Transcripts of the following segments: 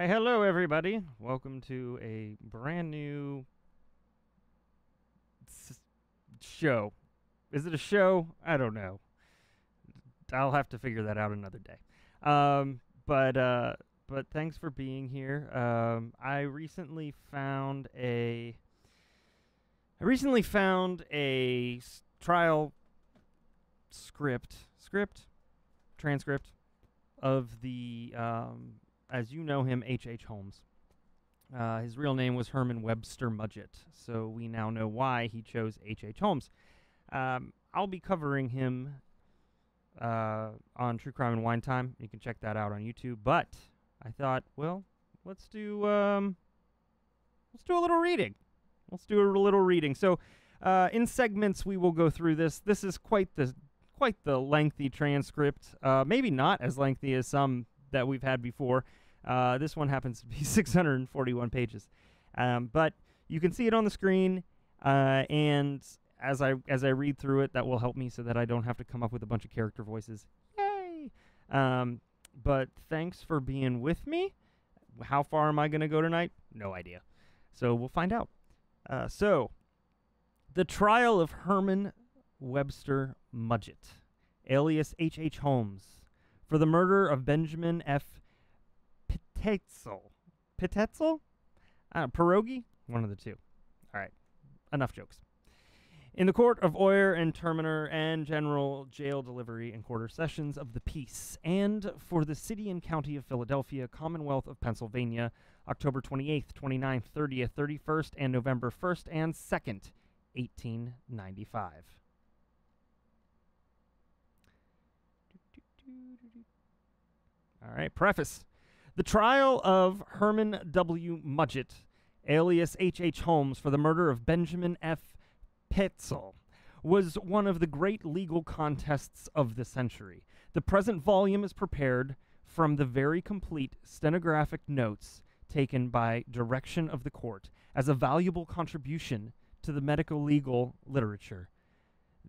Why, hello everybody. Welcome to a brand new show. Is it a show? I don't know. I'll have to figure that out another day. But thanks for being here. I recently found a trial transcript of the as you know him, H.Holmes. His real name was Herman Webster Mudgett, so we now know why he chose H.H. Holmes. I'll be covering him on True Crime and Wine Time. You can check that out on YouTube. But I thought, well, let's do a little reading. So in segments, we will go through this. This is quite the lengthy transcript. Maybe not as lengthy as some that we've had before. This one happens to be 641 pages, but you can see it on the screen, and as I read through it, that will help me so that I don't have to come up with a bunch of character voices. Yay! But thanks for being with me. How far am I going to go tonight? No idea. So we'll find out. So, the trial of Herman Webster Mudgett, alias H.H. Holmes, for the murder of Benjamin F. Pitetzel? Pierogi? One of the two. All right. Enough jokes. In the Court of Oyer and Terminer and General Jail Delivery and Quarter Sessions of the Peace, and for the City and County of Philadelphia, Commonwealth of Pennsylvania, October 28th, 29th, 30th, 31st, and November 1st and 2nd, 1895. All right, preface. The trial of Herman W. Mudgett, alias H.H. Holmes, for the murder of Benjamin F. Pitetzel was one of the great legal contests of the century. The present volume is prepared from the very complete stenographic notes taken by direction of the court as a valuable contribution to the medico-legal literature.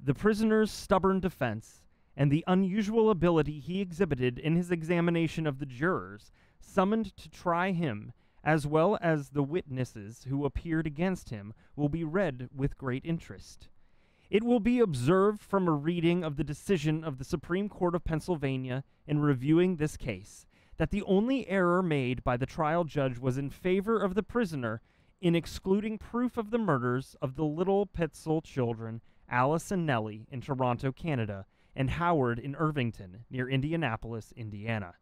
The prisoner's stubborn defense and the unusual ability he exhibited in his examination of the jurors summoned to try him, as well as the witnesses who appeared against him, will be read with great interest. It will be observed from a reading of the decision of the Supreme Court of Pennsylvania in reviewing this case that the only error made by the trial judge was in favor of the prisoner in excluding proof of the murders of the little Pitetzel children, Alice and Nellie, in Toronto, Canada, and Howard in Irvington, near Indianapolis, Indiana.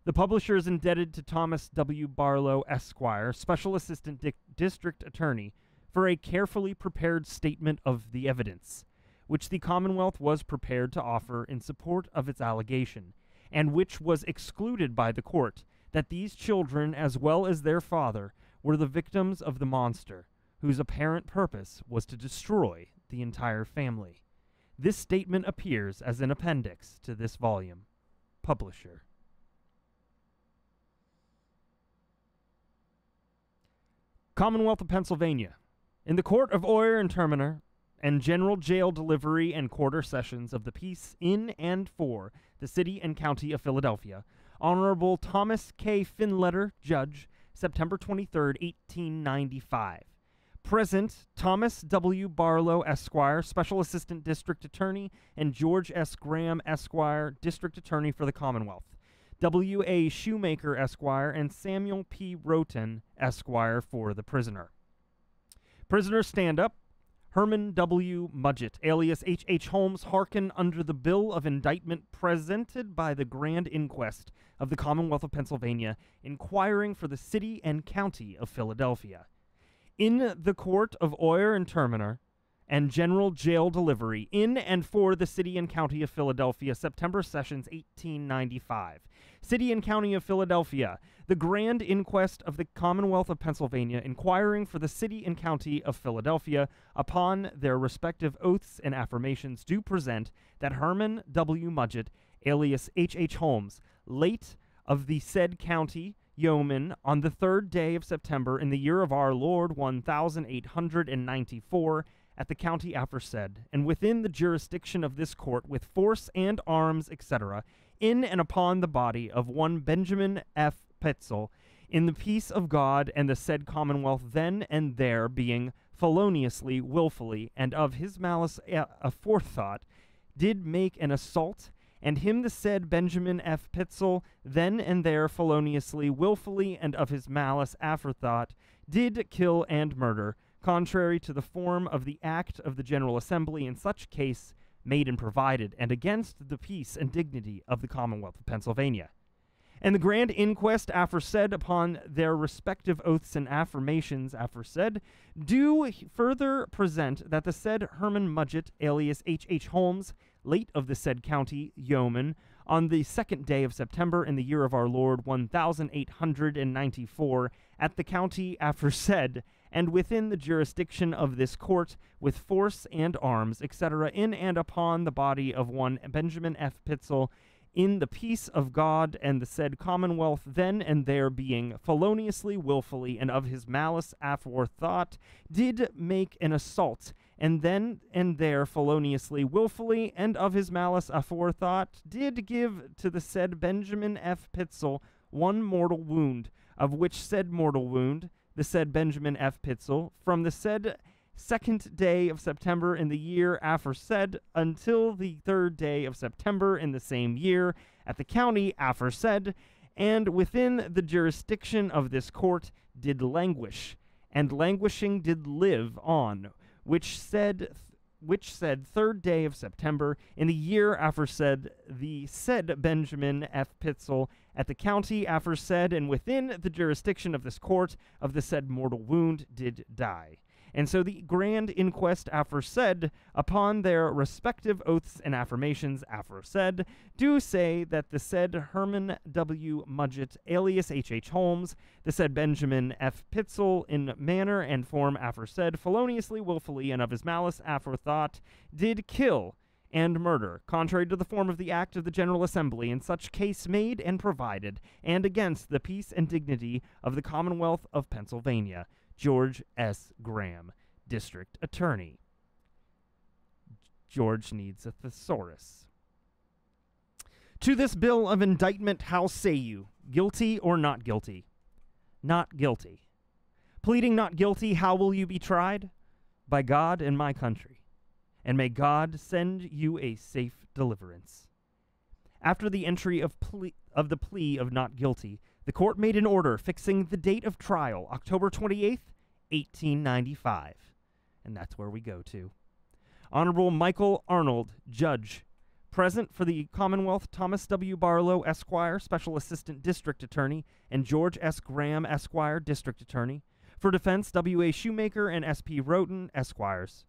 The publisher is indebted to Thomas W. Barlow, Esquire, Special Assistant District Attorney, for a carefully prepared statement of the evidence, which the Commonwealth was prepared to offer in support of its allegation, and which was excluded by the court, that these children, as well as their father, were the victims of the monster, whose apparent purpose was to destroy the entire family. This statement appears as an appendix to this volume. Publisher. Commonwealth of Pennsylvania. In the Court of Oyer and Terminer and General Jail Delivery and Quarter Sessions of the Peace in and for the City and County of Philadelphia, Honorable Thomas K. Finletter, Judge, September 23rd, 1895. Present, Thomas W. Barlow, Esquire, Special Assistant District Attorney, and George S. Graham, Esquire, District Attorney for the Commonwealth. W. A. Shoemaker, Esquire, and Samuel P. Roten, Esquire, for the prisoner. Prisoner stand up. Herman W. Mudgett, alias H.H. Holmes, hearken under the bill of indictment presented by the Grand Inquest of the Commonwealth of Pennsylvania, inquiring for the City and County of Philadelphia. In the Court of Oyer and Terminer and General Jail Delivery in and for the City and County of Philadelphia, September Sessions, 1895. City and County of Philadelphia, the Grand Inquest of the Commonwealth of Pennsylvania, inquiring for the City and County of Philadelphia, upon their respective oaths and affirmations, do present that Herman W. Mudgett, alias H.H. Holmes, late of the said county, yeoman, on the 3rd day of September in the year of our Lord 1894, at the county aforesaid, and within the jurisdiction of this court, with force and arms, etc., in and upon the body of one Benjamin F. Pitetzel, in the peace of God and the said commonwealth then and there being feloniously, willfully, and of his malice aforethought, did make an assault, and him the said Benjamin F. Pitzel then and there feloniously, willfully, and of his malice aforethought, did kill and murder, contrary to the form of the act of the General Assembly in such case made and provided, and against the peace and dignity of the Commonwealth of Pennsylvania. And the grand inquest aforesaid upon their respective oaths and affirmations aforesaid do further present that the said Herman Mudgett, alias H.H. Holmes, late of the said county, yeoman, on the 2nd day of September in the year of our Lord 1894, at the county aforesaid, and within the jurisdiction of this court, with force and arms, etc., in and upon the body of one Benjamin F. Pitzel, in the peace of God and the said commonwealth then and there being feloniously, willfully, and of his malice aforethought, did make an assault, and then and there feloniously, willfully, and of his malice aforethought, did give to the said Benjamin F. Pitzel one mortal wound, of which said mortal wound, the said Benjamin F. Pitzel, from the said 2nd day of September in the year aforesaid until the 3rd day of September in the same year at the county aforesaid, and within the jurisdiction of this court did languish, and languishing did live on, which said 3rd day of September in the year aforesaid, the said Benjamin F. Pitzel at the county aforesaid, and within the jurisdiction of this court of the said mortal wound did die. And so the grand inquest aforesaid, upon their respective oaths and affirmations aforesaid, do say that the said Herman W. Mudgett, alias H.H. Holmes, the said Benjamin F. Pitzel, in manner and form aforesaid, feloniously, willfully, and of his malice aforethought, did kill and murder, contrary to the form of the act of the General Assembly in such case made and provided, and against the peace and dignity of the Commonwealth of Pennsylvania. George S. Graham, District Attorney. George needs a thesaurus. To this bill of indictment, how say you? Guilty or not guilty? Not guilty. Pleading not guilty, how will you be tried? By God and my country. And may God send you a safe deliverance. After the entry of the plea of not guilty, the court made an order fixing the date of trial, October 28th, 1895. And that's where we go to. Honorable Michael Arnold, Judge. Present for the Commonwealth, Thomas W. Barlow, Esquire, Special Assistant District Attorney, and George S. Graham, Esquire, District Attorney. For defense, W. A. Shoemaker and S. P. Roten, Esquires.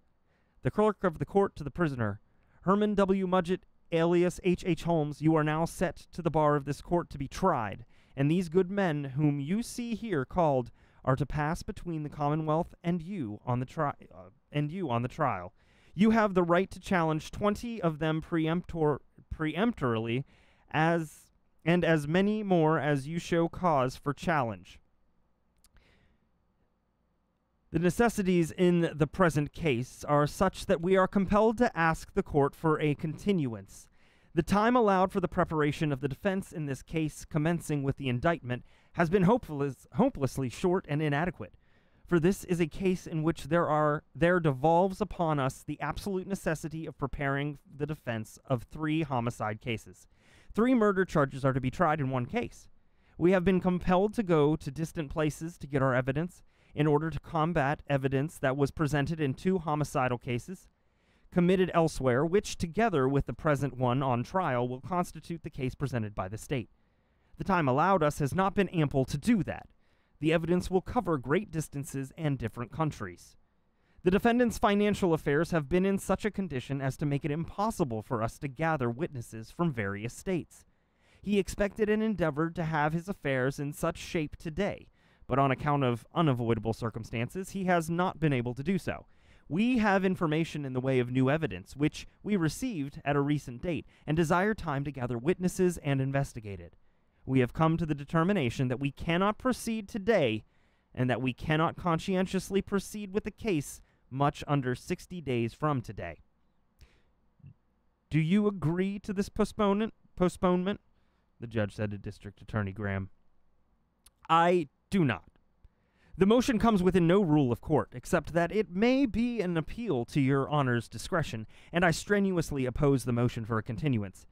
The clerk of the court to the prisoner. Herman W. Mudgett, alias H.H. Holmes, you are now set to the bar of this court to be tried, and these good men whom you see here called are to pass between the Commonwealth and you on the trial. You have the right to challenge 20 of them peremptorily, as many more as you show cause for challenge. The necessities in the present case are such that we are compelled to ask the court for a continuance. The time allowed for the preparation of the defense in this case, commencing with the indictment, has been hopelessly short and inadequate. For this is a case in which there devolves upon us the absolute necessity of preparing the defense of 3 homicide cases. 3 murder charges are to be tried in one case. We have been compelled to go to distant places to get our evidence in order to combat evidence that was presented in 2 homicidal cases committed elsewhere, which, together with the present one on trial, will constitute the case presented by the state. The time allowed us has not been ample to do that. The evidence will cover great distances and different countries. The defendant's financial affairs have been in such a condition as to make it impossible for us to gather witnesses from various states. He expected and endeavored to have his affairs in such shape today, but on account of unavoidable circumstances, he has not been able to do so. We have information in the way of new evidence, which we received at a recent date, and desire time to gather witnesses and investigate it. We have come to the determination that we cannot proceed today, and that we cannot conscientiously proceed with the case much under 60 days from today. Do you agree to this postponement? The judge said to District Attorney Graham. I do not. The motion comes within no rule of court, except that it may be an appeal to your Honor's discretion, and I strenuously oppose the motion for a continuance.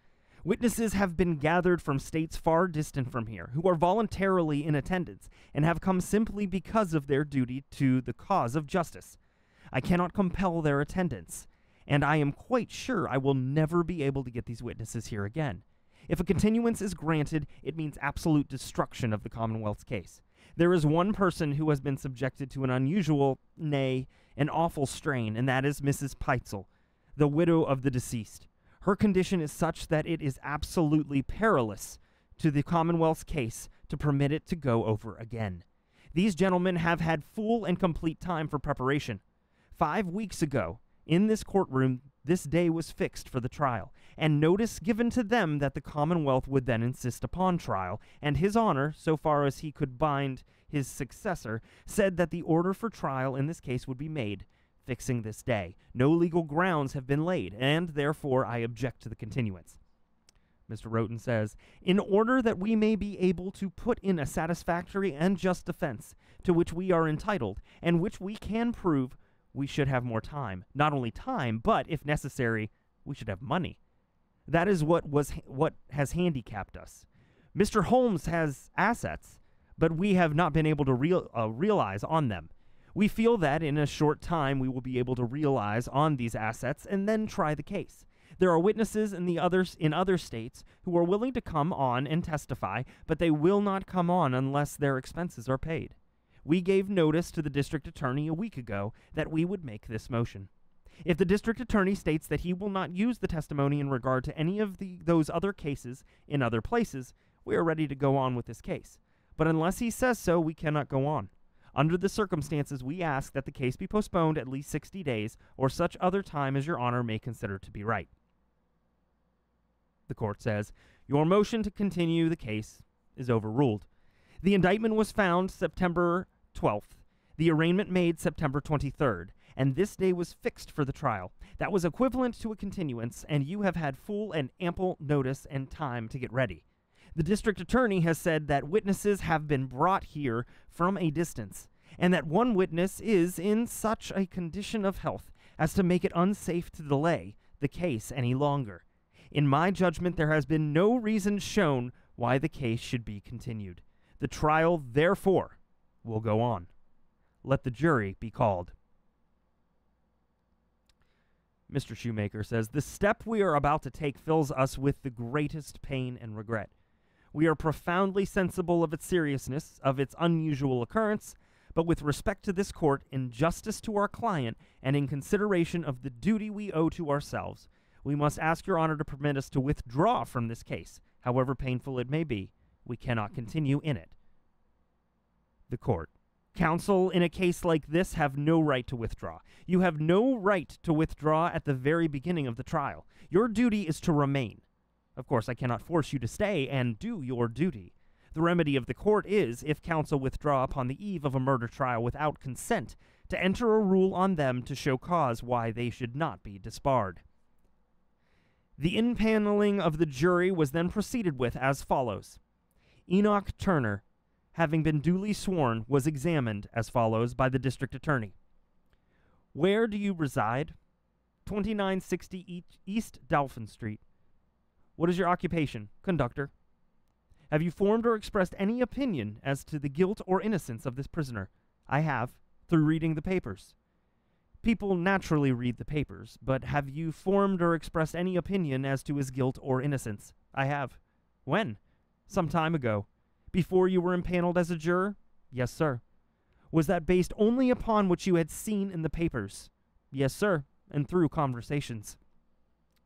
Witnesses have been gathered from states far distant from here, who are voluntarily in attendance, and have come simply because of their duty to the cause of justice. I cannot compel their attendance, and I am quite sure I will never be able to get these witnesses here again. If a continuance is granted, it means absolute destruction of the Commonwealth's case. There is one person who has been subjected to an unusual, nay, an awful strain, and that is Mrs. Peitzel, the widow of the deceased. Her condition is such that it is absolutely perilous to the Commonwealth's case to permit it to go over again. These gentlemen have had full and complete time for preparation. 5 weeks ago, in this courtroom, this day was fixed for the trial, and notice given to them that the Commonwealth would then insist upon trial, and His Honor, so far as he could bind his successor, said that the order for trial in this case would be made, fixing this day. No legal grounds have been laid, and therefore I object to the continuance. Mr. Roten says, in order that we may be able to put in a satisfactory and just defense to which we are entitled, and which we can prove, we should have more time. Not only time, but, if necessary, we should have money. That is what has handicapped us. Mr. Holmes has assets, but we have not been able to realize on them. We feel that in a short time we will be able to realize on these assets and then try the case. There are witnesses in other states who are willing to come on and testify, but they will not come on unless their expenses are paid. We gave notice to the district attorney a week ago that we would make this motion. If the district attorney states that he will not use the testimony in regard to any of those other cases in other places, we are ready to go on with this case. But unless he says so, we cannot go on. Under the circumstances, we ask that the case be postponed at least 60 days, or such other time as your Honor may consider to be right. The court says, your motion to continue the case is overruled. The indictment was found September 12th, the arraignment made September 23rd, and this day was fixed for the trial. That was equivalent to a continuance, and you have had full and ample notice and time to get ready. The district attorney has said that witnesses have been brought here from a distance, and that one witness is in such a condition of health as to make it unsafe to delay the case any longer. In my judgment, there has been no reason shown why the case should be continued. The trial, therefore, will go on. Let the jury be called. Mr. Shoemaker says, the step we are about to take fills us with the greatest pain and regret. We are profoundly sensible of its seriousness, of its unusual occurrence, but with respect to this court, in justice to our client, and in consideration of the duty we owe to ourselves, we must ask your Honor to permit us to withdraw from this case, however painful it may be. We cannot continue in it. The court. Counsel in a case like this have no right to withdraw. You have no right to withdraw at the very beginning of the trial. Your duty is to remain. Of course, I cannot force you to stay and do your duty. The remedy of the court is, if counsel withdraw upon the eve of a murder trial without consent, to enter a rule on them to show cause why they should not be disbarred. The impaneling of the jury was then proceeded with as follows. Enoch Turner, having been duly sworn, was examined as follows by the district attorney. Where do you reside? 2960 East Dolphin Street. What is your occupation? Conductor. Have you formed or expressed any opinion as to the guilt or innocence of this prisoner? I have, through reading the papers. People naturally read the papers, but have you formed or expressed any opinion as to his guilt or innocence? I have. When? Some time ago. Before you were impaneled as a juror? Yes, sir. Was that based only upon what you had seen in the papers? Yes, sir, and through conversations.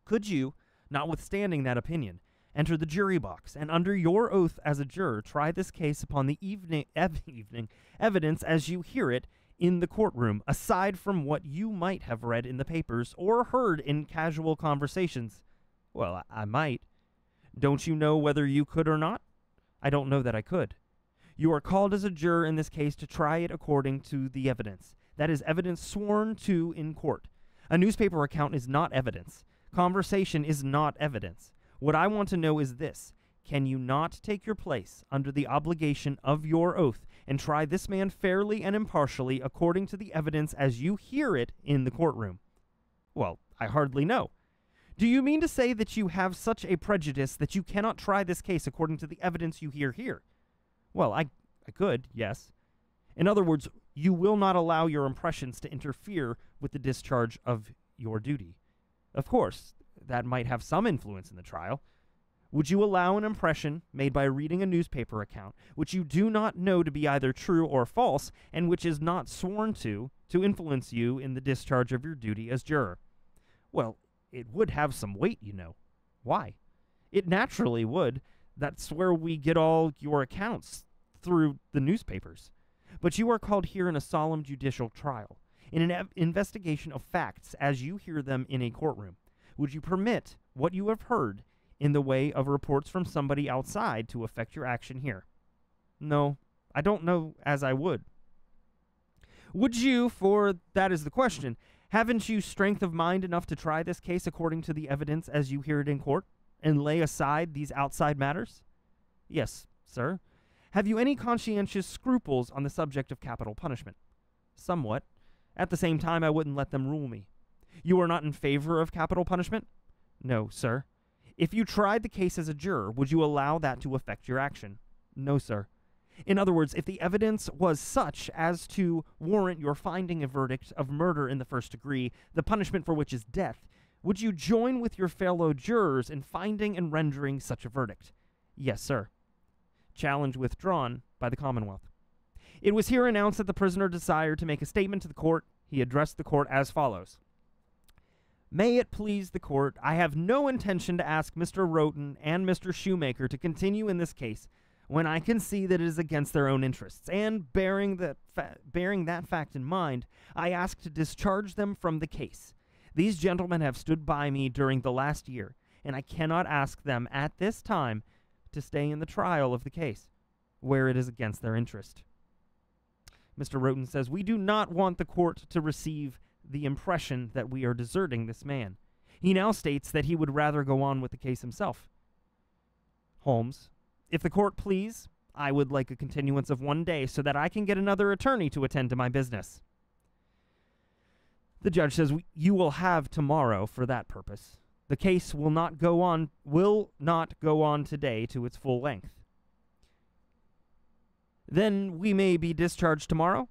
Could you, notwithstanding that opinion, enter the jury box and under your oath as a juror try this case upon the evidence as you hear it in the courtroom, aside from what you might have read in the papers or heard in casual conversations? Well, I might. Don't you know whether you could or not? I don't know that I could. You are called as a juror in this case to try it according to the evidence. That is evidence sworn to in court. A newspaper account is not evidence. Conversation is not evidence. What I want to know is this. can you not take your place under the obligation of your oath and try this man fairly and impartially according to the evidence as you hear it in the courtroom? Well, I hardly know. Do you mean to say that you have such a prejudice that you cannot try this case according to the evidence you hear here? Well, I could, yes. In other words, you will not allow your impressions to interfere with the discharge of your duty. Of course, that might have some influence in the trial. Would you allow an impression made by reading a newspaper account, which you do not know to be either true or false, and which is not sworn to influence you in the discharge of your duty as juror? Well, it would have some weight, you know. Why? It naturally would. That's where we get all your accounts, through the newspapers. But you are called here in a solemn judicial trial, in an investigation of facts as you hear them in a courtroom. Would you permit what you have heard in the way of reports from somebody outside to affect your action here? No, I don't know as I would. Would you, for that is the question, haven't you strength of mind enough to try this case according to the evidence as you hear it in court, and lay aside these outside matters? Yes, sir. Have you any conscientious scruples on the subject of capital punishment? Somewhat. At the same time, I wouldn't let them rule me. You are not in favor of capital punishment? No, sir. If you tried the case as a juror, would you allow that to affect your action? No, sir. In other words, if the evidence was such as to warrant your finding a verdict of murder in the first degree, the punishment for which is death, would you join with your fellow jurors in finding and rendering such a verdict? Yes, sir. Challenge withdrawn by the Commonwealth. It was here announced that the prisoner desired to make a statement to the court. He addressed the court as follows. May it please the court, I have no intention to ask Mr. Roten and Mr. Shoemaker to continue in this case when I can see that it is against their own interests, and bearing that fact in mind, I ask to discharge them from the case. These gentlemen have stood by me during the last year, and I cannot ask them at this time to stay in the trial of the case, where it is against their interest. Mr. Roten says, we do not want the court to receive the impression that we are deserting this man. He now states that he would rather go on with the case himself. Holmes, if the court please, I would like a continuance of 1 day so that I can get another attorney to attend to my business. The judge says, you will have tomorrow for that purpose. The case will not go on today to its full length. Then we may be discharged tomorrow?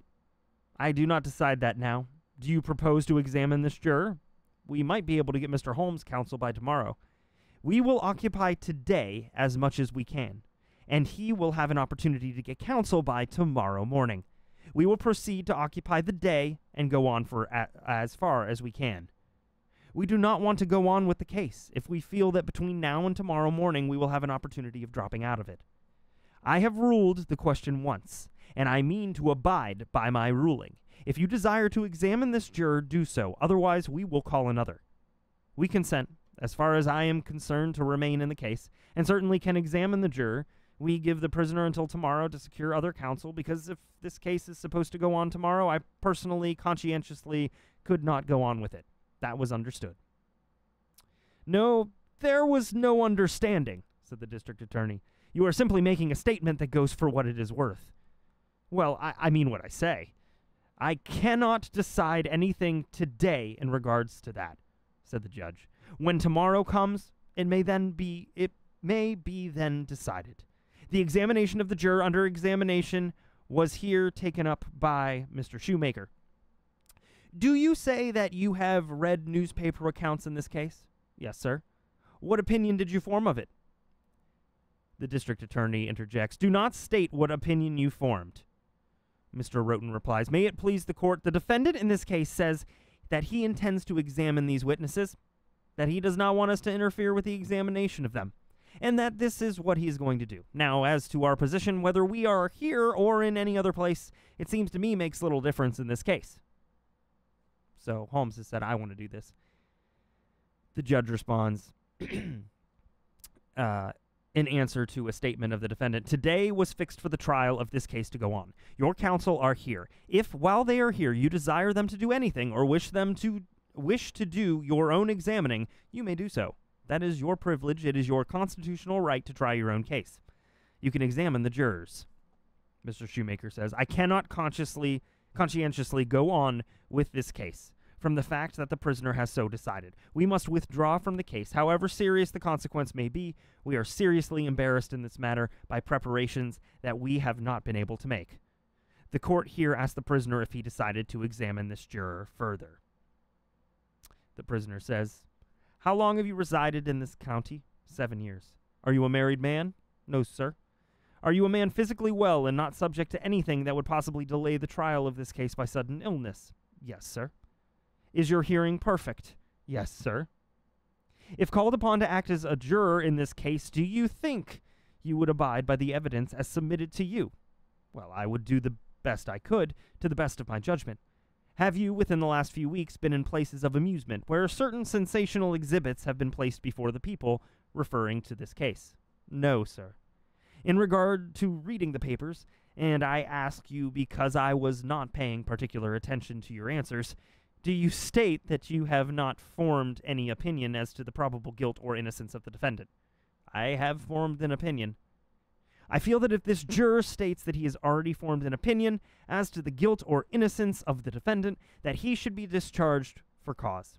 I do not decide that now. Do you propose to examine this juror? We might be able to get Mr. Holmes' counsel by tomorrow. We will occupy today as much as we can, and he will have an opportunity to get counsel by tomorrow morning. We will proceed to occupy the day and go on for as far as we can. We do not want to go on with the case if we feel that between now and tomorrow morning we will have an opportunity of dropping out of it. I have ruled the question once, and I mean to abide by my ruling. If you desire to examine this juror, do so. Otherwise, we will call another. We consent, as far as I am concerned, to remain in the case, and certainly can examine the juror. We give the prisoner until tomorrow to secure other counsel, because if this case is supposed to go on tomorrow, I personally, conscientiously, could not go on with it. That was understood. No, there was no understanding, said the district attorney. You are simply making a statement that goes for what it is worth. Well, I mean what I say. I cannot decide anything today in regards to that, said the judge. When tomorrow comes, it may be then decided. The examination of the juror under examination was here taken up by Mr. Shoemaker. Do you say that you have read newspaper accounts in this case? Yes, sir. What opinion did you form of it? The district attorney interjects, do not state what opinion you formed. Mr. Roten replies, may it please the court, the defendant in this case says that he intends to examine these witnesses, that he does not want us to interfere with the examination of them, and that this is what he is going to do. Now, as to our position, whether we are here or in any other place, it seems to me makes little difference in this case. So Holmes has said, I want to do this. The judge responds, in answer to a statement of the defendant, today was fixed for the trial of this case to go on. Your counsel are here. If, while they are here, you desire them to do anything or wish to do your own examining, you may do so. That is your privilege. It is your constitutional right to try your own case. You can examine the jurors. Mr. Shoemaker says, I cannot conscientiously go on with this case from the fact that the prisoner has so decided. We must withdraw from the case. However serious the consequence may be, we are seriously embarrassed in this matter by preparations that we have not been able to make. The court here asked the prisoner if he decided to examine this juror further. The prisoner says, how long have you resided in this county? 7 years. Are you a married man? No, sir. Are you a man physically well and not subject to anything that would possibly delay the trial of this case by sudden illness? Yes, sir. Is your hearing perfect? Yes, sir. If called upon to act as a juror in this case, do you think you would abide by the evidence as submitted to you? Well, I would do the best I could, to the best of my judgment. Have you, within the last few weeks, been in places of amusement where certain sensational exhibits have been placed before the people, referring to this case? No, sir. In regard to reading the papers, and I ask you because I was not paying particular attention to your answers, do you state that you have not formed any opinion as to the probable guilt or innocence of the defendant? I have formed an opinion. I feel that if this juror states that he has already formed an opinion as to the guilt or innocence of the defendant, that he should be discharged for cause.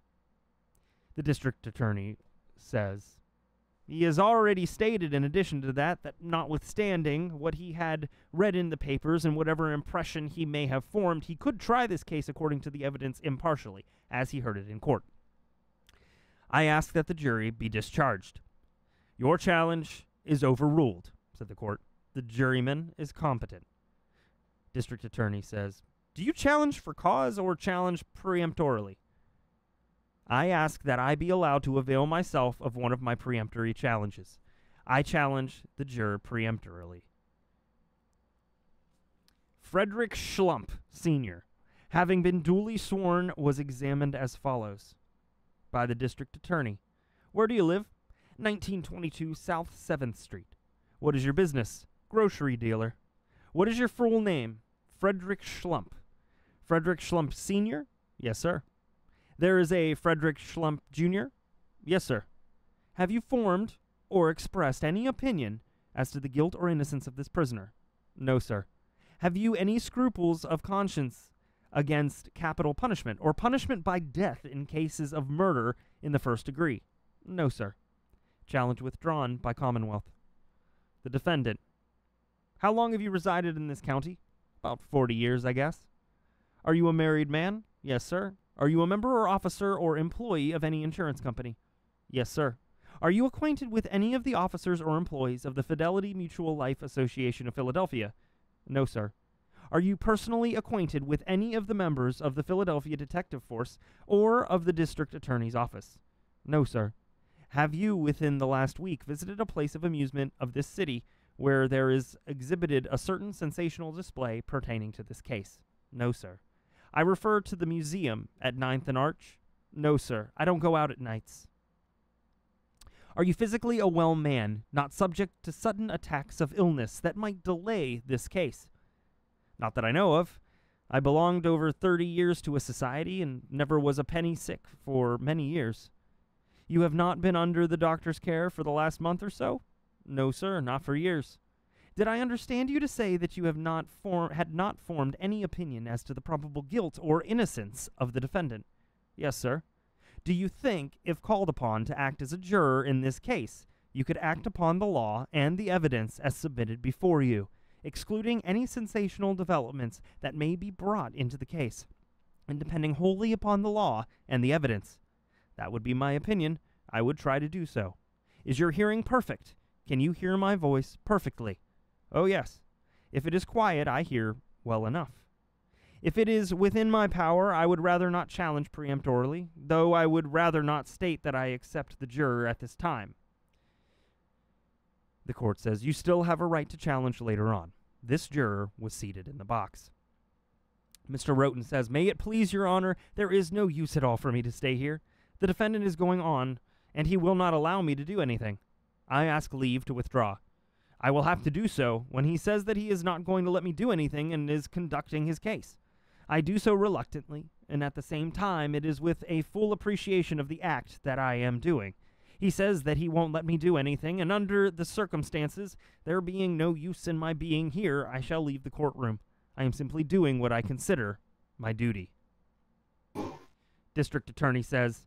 The district attorney says, he has already stated in addition to that, that notwithstanding what he had read in the papers and whatever impression he may have formed, he could try this case according to the evidence impartially, as he heard it in court. I ask that the jury be discharged. Your challenge is overruled, said the court. The juryman is competent. District attorney says, do you challenge for cause or challenge peremptorily? I ask that I be allowed to avail myself of one of my peremptory challenges. I challenge the juror peremptorily. Frederick Schlump, Sr., having been duly sworn, was examined as follows. By the district attorney. Where do you live? 1922 South 7th Street. What is your business? Grocery dealer. What is your full name? Frederick Schlump. Frederick Schlump, Sr.? Yes, sir. There is a Frederick Schlump, Jr.? Yes, sir. Have you formed or expressed any opinion as to the guilt or innocence of this prisoner? No, sir. Have you any scruples of conscience against capital punishment or punishment by death in cases of murder in the first degree? No, sir. Challenge withdrawn by Commonwealth. The defendant. How long have you resided in this county? About 40 years, I guess. Are you a married man? Yes, sir. Are you a member or officer or employee of any insurance company? Yes, sir. Are you acquainted with any of the officers or employees of the Fidelity Mutual Life Association of Philadelphia? No, sir. Are you personally acquainted with any of the members of the Philadelphia Detective Force or of the District Attorney's Office? No, sir. Have you, within the last week, visited a place of amusement of this city where there is exhibited a certain sensational display pertaining to this case? No, sir. I refer to the museum at 9th and Arch. No, sir. I don't go out at nights. Are you physically a well man, not subject to sudden attacks of illness that might delay this case? Not that I know of. I belonged over 30 years to a society and never was a penny sick for many years. You have not been under the doctor's care for the last month or so? No, sir, not for years. Did I understand you to say that you have had not formed any opinion as to the probable guilt or innocence of the defendant? Yes, sir. Do you think, if called upon to act as a juror in this case, you could act upon the law and the evidence as submitted before you, excluding any sensational developments that may be brought into the case, and depending wholly upon the law and the evidence? That would be my opinion. I would try to do so. Is your hearing perfect? Can you hear my voice perfectly? Oh, yes. If it is quiet, I hear well enough. If it is within my power, I would rather not challenge peremptorily, though I would rather not state that I accept the juror at this time. The court says, you still have a right to challenge later on. This juror was seated in the box. Mr. Roten says, may it please your honor, there is no use at all for me to stay here. The defendant is going on, and he will not allow me to do anything. I ask leave to withdraw. I will have to do so when he says that he is not going to let me do anything and is conducting his case. I do so reluctantly, and at the same time it is with a full appreciation of the act that I am doing. He says that he won't let me do anything, and under the circumstances, there being no use in my being here, I shall leave the courtroom. I am simply doing what I consider my duty. District Attorney says,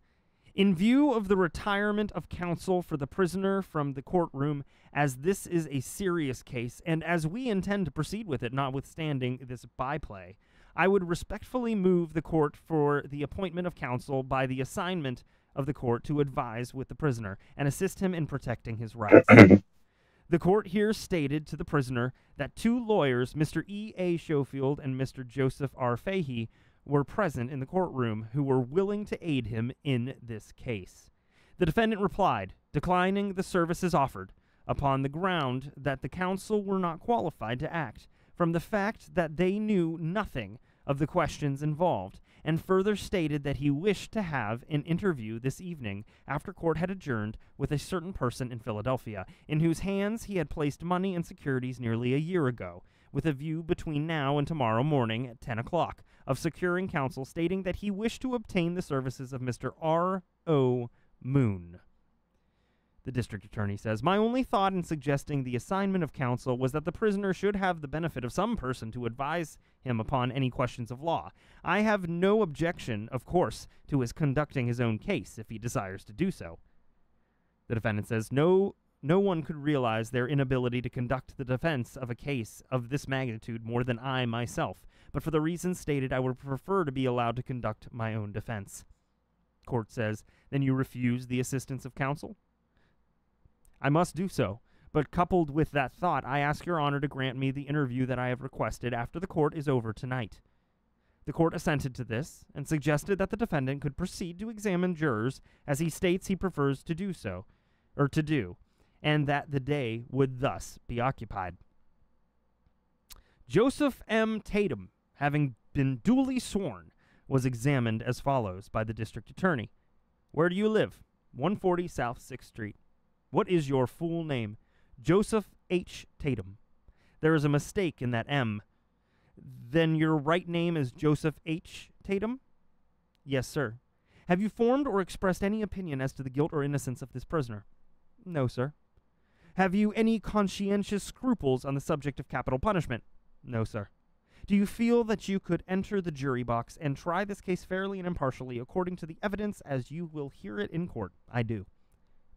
in view of the retirement of counsel for the prisoner from the courtroom, as this is a serious case, and as we intend to proceed with it, notwithstanding this byplay, I would respectfully move the court for the appointment of counsel by the assignment of the court to advise with the prisoner and assist him in protecting his rights. The court here stated to the prisoner that 2 lawyers, Mr. E.A. Schofield and Mr. Joseph R. Fahey, were present in the courtroom who were willing to aid him in this case. The defendant replied, declining the services offered, upon the ground that the counsel were not qualified to act, from the fact that they knew nothing of the questions involved, and further stated that he wished to have an interview this evening after court had adjourned with a certain person in Philadelphia, in whose hands he had placed money and securities nearly a year ago, with a view between now and tomorrow morning at 10 o'clock of securing counsel, stating that he wished to obtain the services of Mr. R.O. Moon. The district attorney says, my only thought in suggesting the assignment of counsel was that the prisoner should have the benefit of some person to advise him upon any questions of law. I have no objection, of course, to his conducting his own case if he desires to do so. The defendant says, no one could realize their inability to conduct the defense of a case of this magnitude more than I myself, but for the reasons stated, I would prefer to be allowed to conduct my own defense. Court says, then you refuse the assistance of counsel? I must do so, but coupled with that thought, I ask your honor to grant me the interview that I have requested after the court is over tonight. The court assented to this and suggested that the defendant could proceed to examine jurors as he states he prefers to do so, and that the day would thus be occupied. Joseph M. Tatum, having been duly sworn, was examined as follows by the district attorney. Where do you live? 140 South 6th Street. What is your full name? Joseph H. Tatum. There is a mistake in that M. Then your right name is Joseph H. Tatum? Yes, sir. Have you formed or expressed any opinion as to the guilt or innocence of this prisoner? No, sir. Have you any conscientious scruples on the subject of capital punishment? No, sir. Do you feel that you could enter the jury box and try this case fairly and impartially according to the evidence as you will hear it in court? I do.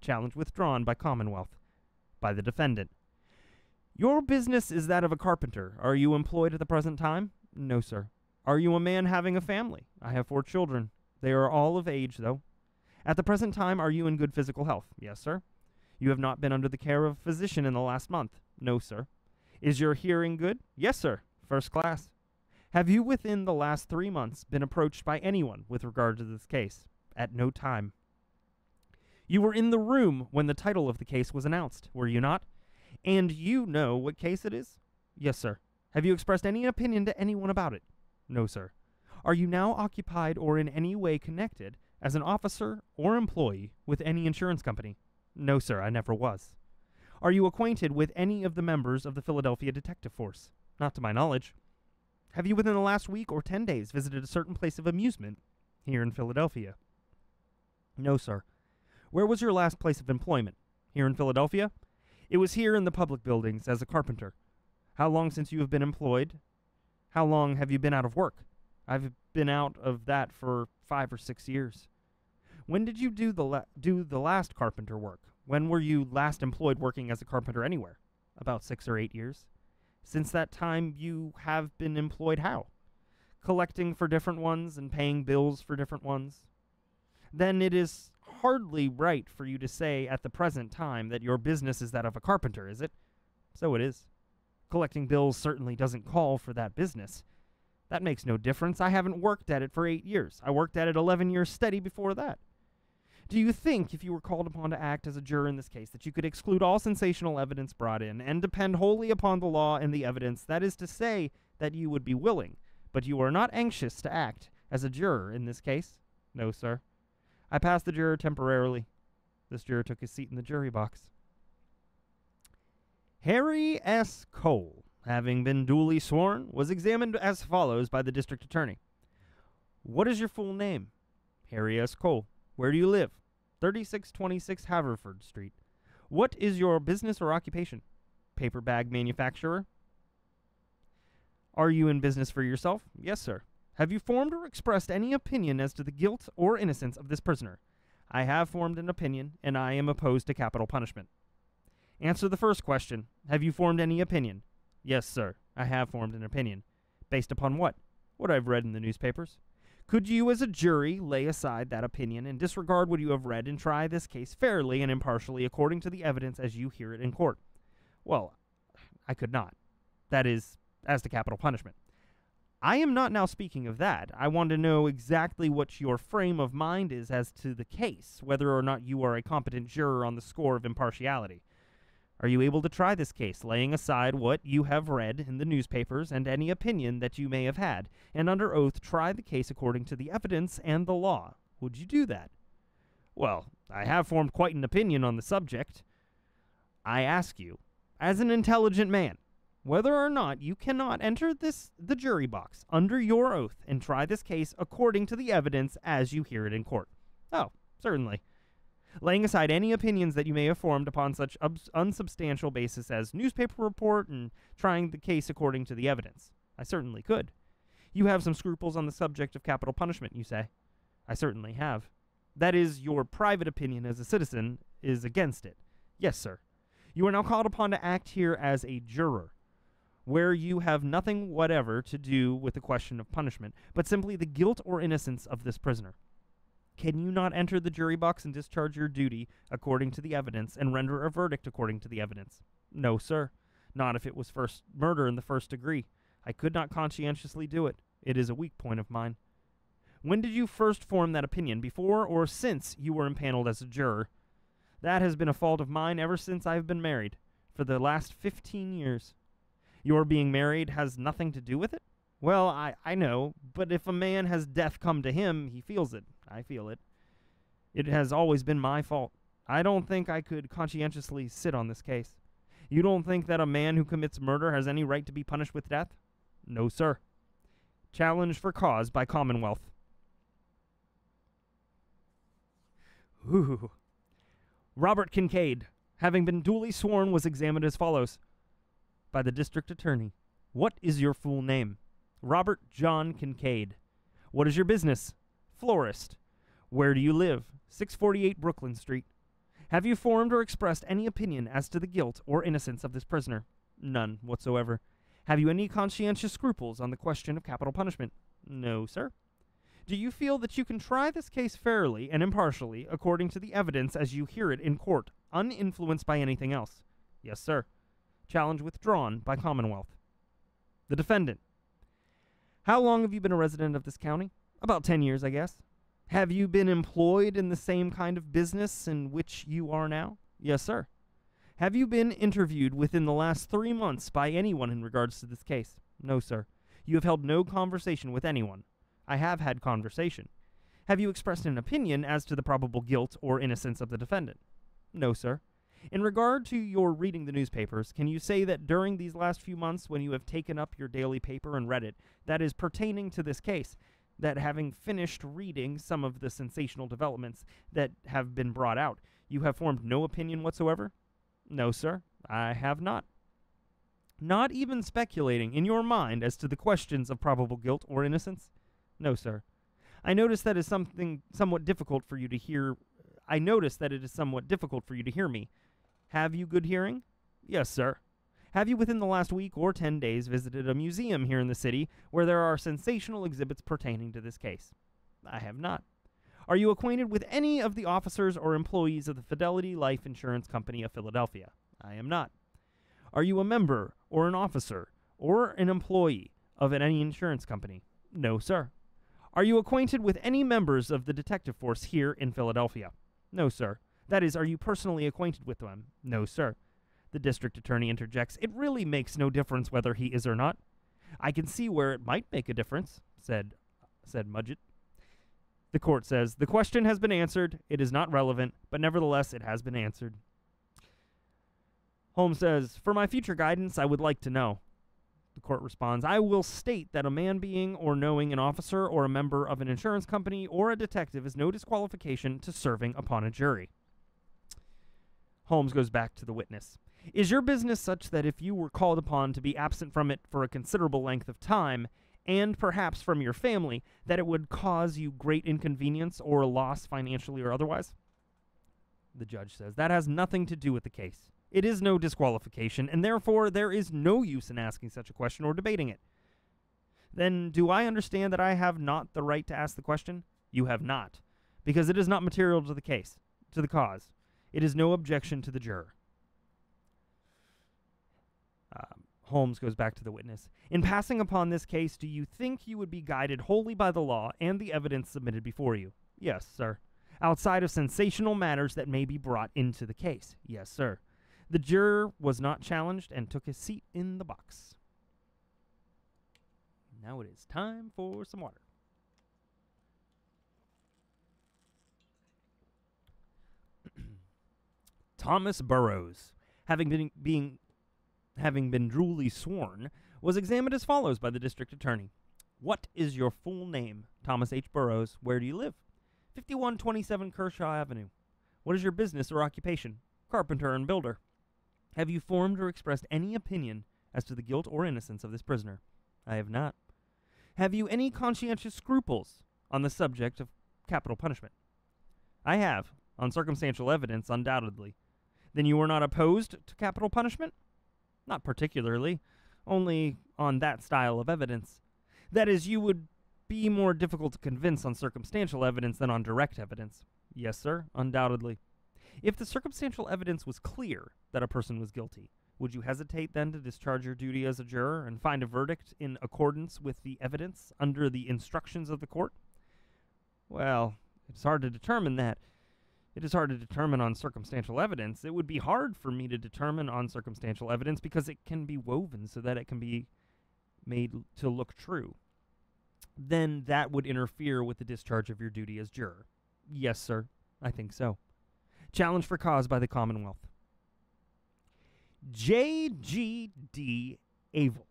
Challenge withdrawn by Commonwealth. By the defendant. Your business is that of a carpenter. Are you employed at the present time? No, sir. Are you a man having a family? I have 4 children. They are all of age, though. At the present time, are you in good physical health? Yes, sir. You have not been under the care of a physician in the last month? No, sir. Is your hearing good? Yes, sir. First class. Have you within the last 3 months been approached by anyone with regard to this case? At no time. You were in the room when the title of the case was announced, were you not? And you know what case it is? Yes, sir. Have you expressed any opinion to anyone about it? No, sir. Are you now occupied or in any way connected as an officer or employee with any insurance company? No, sir, I never was. Are you acquainted with any of the members of the Philadelphia Detective Force? Not to my knowledge. Have you within the last week or 10 days visited a certain place of amusement here in Philadelphia? No, sir. Where was your last place of employment? Here in Philadelphia? It was here in the public buildings as a carpenter. How long since you have been employed? How long have you been out of work? I've been out of that for 5 or 6 years. When did you do the last carpenter work? When were you last employed working as a carpenter anywhere? About 6 or 8 years. Since that time, you have been employed how? Collecting for different ones and paying bills for different ones. Then it is hardly right for you to say at the present time that your business is that of a carpenter, is it? So it is. Collecting bills certainly doesn't call for that business. That makes no difference. I haven't worked at it for 8 years. I worked at it 11 years steady before that. Do you think, if you were called upon to act as a juror in this case, that you could exclude all sensational evidence brought in and depend wholly upon the law and the evidence? That is to say, that you would be willing, but you are not anxious to act as a juror in this case? No, sir. I passed the juror temporarily. This juror took his seat in the jury box. Harry S. Cole, having been duly sworn, was examined as follows by the district attorney. What is your full name? Harry S. Cole. Where do you live? 3626 Haverford Street. What is your business or occupation? Paper bag manufacturer. Are you in business for yourself? Yes, sir. Have you formed or expressed any opinion as to the guilt or innocence of this prisoner? I have formed an opinion, and I am opposed to capital punishment. Answer the first question. Have you formed any opinion? Yes, sir. I have formed an opinion. Based upon what? What I've read in the newspapers. Could you, as a jury, lay aside that opinion and disregard what you have read and try this case fairly and impartially according to the evidence as you hear it in court? Well, I could not. That is, as to capital punishment. I am not now speaking of that. I want to know exactly what your frame of mind is as to the case, whether or not you are a competent juror on the score of impartiality. Are you able to try this case, laying aside what you have read in the newspapers and any opinion that you may have had, and under oath try the case according to the evidence and the law? Would you do that? Well, I have formed quite an opinion on the subject. I ask you, as an intelligent man, whether or not you cannot enter the jury box under your oath and try this case according to the evidence as you hear it in court. Oh, certainly. Laying aside any opinions that you may have formed upon such unsubstantial basis as newspaper report and trying the case according to the evidence. I certainly could. You have some scruples on the subject of capital punishment, you say. I certainly have. That is, your private opinion as a citizen is against it. Yes, sir. You are now called upon to act here as a juror, where you have nothing whatever to do with the question of punishment, but simply the guilt or innocence of this prisoner. Can you not enter the jury box and discharge your duty according to the evidence and render a verdict according to the evidence? No, sir. Not if it was first murder in the first degree. I could not conscientiously do it. It is a weak point of mine. When did you first form that opinion, before or since you were impaneled as a juror? That has been a fault of mine ever since I have been married, for the last 15 years. Your being married has nothing to do with it? Well, I know, but if a man has death come to him, he feels it. I feel it. It has always been my fault. I don't think I could conscientiously sit on this case. You don't think that a man who commits murder has any right to be punished with death? No, sir. Challenge for cause by Commonwealth. Ooh. Robert Kincaid, having been duly sworn, was examined as follows. By the district attorney. What is your full name? Robert John Kincaid. What is your business? Florist. Where do you live? 648 Brooklyn Street. Have you formed or expressed any opinion as to the guilt or innocence of this prisoner? None whatsoever. Have you any conscientious scruples on the question of capital punishment? No, sir. Do you feel that you can try this case fairly and impartially according to the evidence as you hear it in court, uninfluenced by anything else? Yes, sir. Challenge withdrawn by Commonwealth. The defendant. How long have you been a resident of this county? About 10 years, I guess. Have you been employed in the same kind of business in which you are now? Yes, sir. Have you been interviewed within the last 3 months by anyone in regards to this case? No, sir. You have held no conversation with anyone. I have had conversation. Have you expressed an opinion as to the probable guilt or innocence of the defendant? No, sir. In regard to your reading the newspapers, can you say that during these last few months when you have taken up your daily paper and read it, that is pertaining to this case, that having finished reading some of the sensational developments that have been brought out, you have formed no opinion whatsoever? No, sir, I have not. Not even speculating in your mind as to the questions of probable guilt or innocence? No, sir. I notice that is somewhat difficult for you to hear. I notice that it is somewhat difficult for you to hear me. Have you good hearing? Yes, sir. Have you within the last week or 10 days visited a museum here in the city where there are sensational exhibits pertaining to this case? I have not. Are you acquainted with any of the officers or employees of the Fidelity Life Insurance Company of Philadelphia? I am not. Are you a member or an officer or an employee of any insurance company? No, sir. Are you acquainted with any members of the detective force here in Philadelphia? No, sir. That is, are you personally acquainted with them? No, sir. The district attorney interjects. It really makes no difference whether he is or not. I can see where it might make a difference, said Mudgett. The court says, the question has been answered. It is not relevant, but nevertheless it has been answered. Holmes says, for my future guidance, I would like to know. The court responds, I will state that a man being or knowing an officer or a member of an insurance company or a detective is no disqualification to serving upon a jury. Holmes goes back to the witness. Is your business such that if you were called upon to be absent from it for a considerable length of time, and perhaps from your family, that it would cause you great inconvenience or loss financially or otherwise? The judge says, that has nothing to do with the case. It is no disqualification, and therefore there is no use in asking such a question or debating it. Then do I understand that I have not the right to ask the question? You have not, because it is not material to the case, to the cause. It is no objection to the juror. Holmes goes back to the witness. In passing upon this case, do you think you would be guided wholly by the law and the evidence submitted before you? Yes, sir. Outside of sensational matters that may be brought into the case? Yes, sir. The juror was not challenged and took his seat in the box. Now it is time for some water. Thomas Burroughs, having been duly sworn, was examined as follows by the district attorney. What is your full name? Thomas H. Burroughs. Where do you live? 5127 Kershaw Avenue. What is your business or occupation? Carpenter and builder. Have you formed or expressed any opinion as to the guilt or innocence of this prisoner? I have not. Have you any conscientious scruples on the subject of capital punishment? I have, on circumstantial evidence, undoubtedly. Then you are not opposed to capital punishment? Not particularly, only on that style of evidence. That is, you would be more difficult to convince on circumstantial evidence than on direct evidence. Yes, sir, undoubtedly. If the circumstantial evidence was clear that a person was guilty, would you hesitate then to discharge your duty as a juror and find a verdict in accordance with the evidence under the instructions of the court? Well, it's hard to determine that. It is hard to determine on circumstantial evidence. It would be hard for me to determine on circumstantial evidence because it can be woven so that it can be made to look true. Then that would interfere with the discharge of your duty as juror. Yes, sir, I think so. Challenge for cause by the Commonwealth. J.G.D. Avil,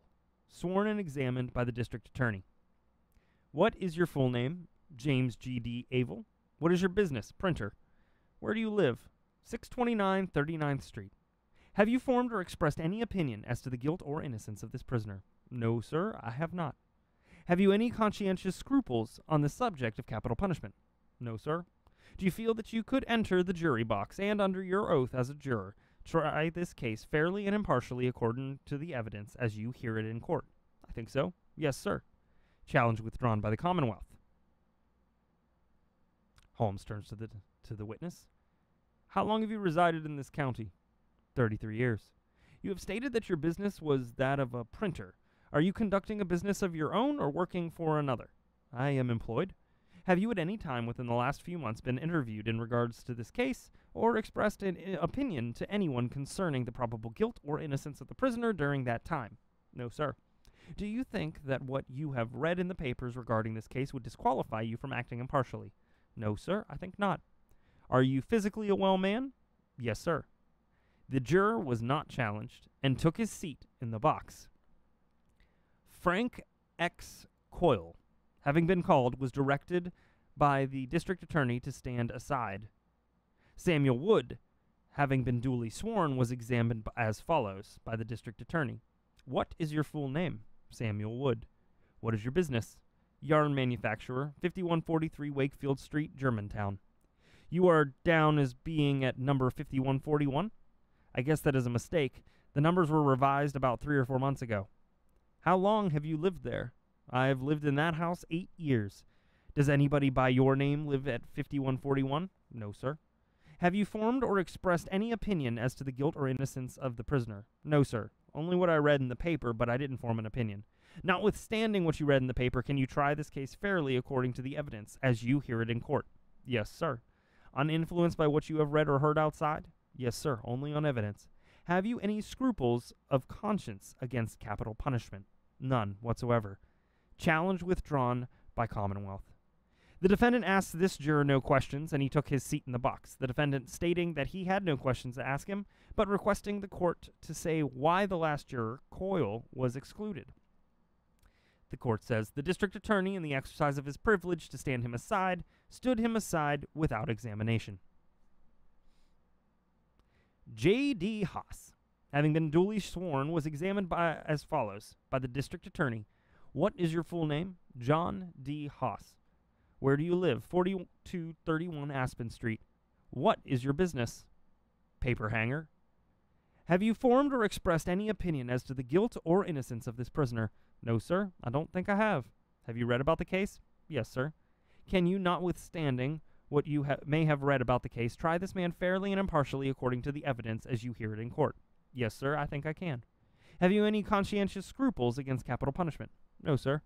sworn and examined by the district attorney. What is your full name? James G.D. Avil. What is your business? Printer. Where do you live? 629 39th Street. Have you formed or expressed any opinion as to the guilt or innocence of this prisoner? No, sir, I have not. Have you any conscientious scruples on the subject of capital punishment? No, sir. Do you feel that you could enter the jury box and, under your oath as a juror, try this case fairly and impartially according to the evidence as you hear it in court? I think so. Yes, sir. Challenge withdrawn by the Commonwealth. Holmes turns to the witness. How long have you resided in this county? 33 years. You have stated that your business was that of a printer. Are you conducting a business of your own or working for another? I am employed. Have you at any time within the last few months been interviewed in regards to this case or expressed an opinion to anyone concerning the probable guilt or innocence of the prisoner during that time? No, sir. Do you think that what you have read in the papers regarding this case would disqualify you from acting impartially? No, sir, I think not. Are you physically a well man? Yes, sir. The juror was not challenged and took his seat in the box. Frank X. Coyle, having been called, was directed by the district attorney to stand aside. Samuel Wood, having been duly sworn, was examined as follows by the district attorney. What is your full name? Samuel Wood. What is your business? Yarn manufacturer, 5143 Wakefield Street, Germantown. You are down as being at number 5141? I guess that is a mistake. The numbers were revised about 3 or 4 months ago. How long have you lived there? I have lived in that house 8 years. Does anybody by your name live at 5141? No, sir. Have you formed or expressed any opinion as to the guilt or innocence of the prisoner? No, sir. Only what I read in the paper, but I didn't form an opinion. Notwithstanding what you read in the paper, can you try this case fairly according to the evidence, as you hear it in court? Yes, sir. Uninfluenced by what you have read or heard outside? Yes, sir. Only on evidence. Have you any scruples of conscience against capital punishment? None whatsoever. Challenge withdrawn by Commonwealth. The defendant asked this juror no questions, and he took his seat in the box, the defendant stating that he had no questions to ask him, but requesting the court to say why the last juror, Coyle, was excluded. The court says the district attorney, in the exercise of his privilege to stand him aside, stood him aside without examination. J.D. Haas, having been duly sworn, was examined as follows by the district attorney. What is your full name? John D. Haas. Where do you live? 4231 Aspen Street. What is your business? Paper hanger. Have you formed or expressed any opinion as to the guilt or innocence of this prisoner? No, sir. I don't think I have. Have you read about the case? Yes, sir. Can you, notwithstanding what you may have read about the case, try this man fairly and impartially according to the evidence as you hear it in court? Yes, sir. I think I can. Have you any conscientious scruples against capital punishment? No, sir.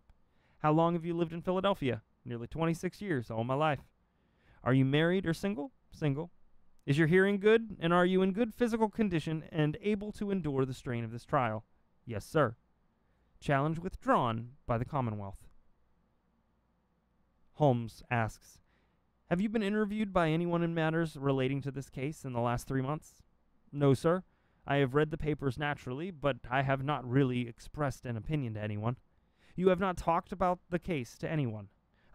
How long have you lived in Philadelphia? Nearly 26 years, all my life. Are you married or single? Single. Is your hearing good, and are you in good physical condition and able to endure the strain of this trial? Yes, sir. Challenge withdrawn by the Commonwealth. Holmes asks, have you been interviewed by anyone in matters relating to this case in the last 3 months? No, sir. I have read the papers naturally, but I have not really expressed an opinion to anyone. You have not talked about the case to anyone.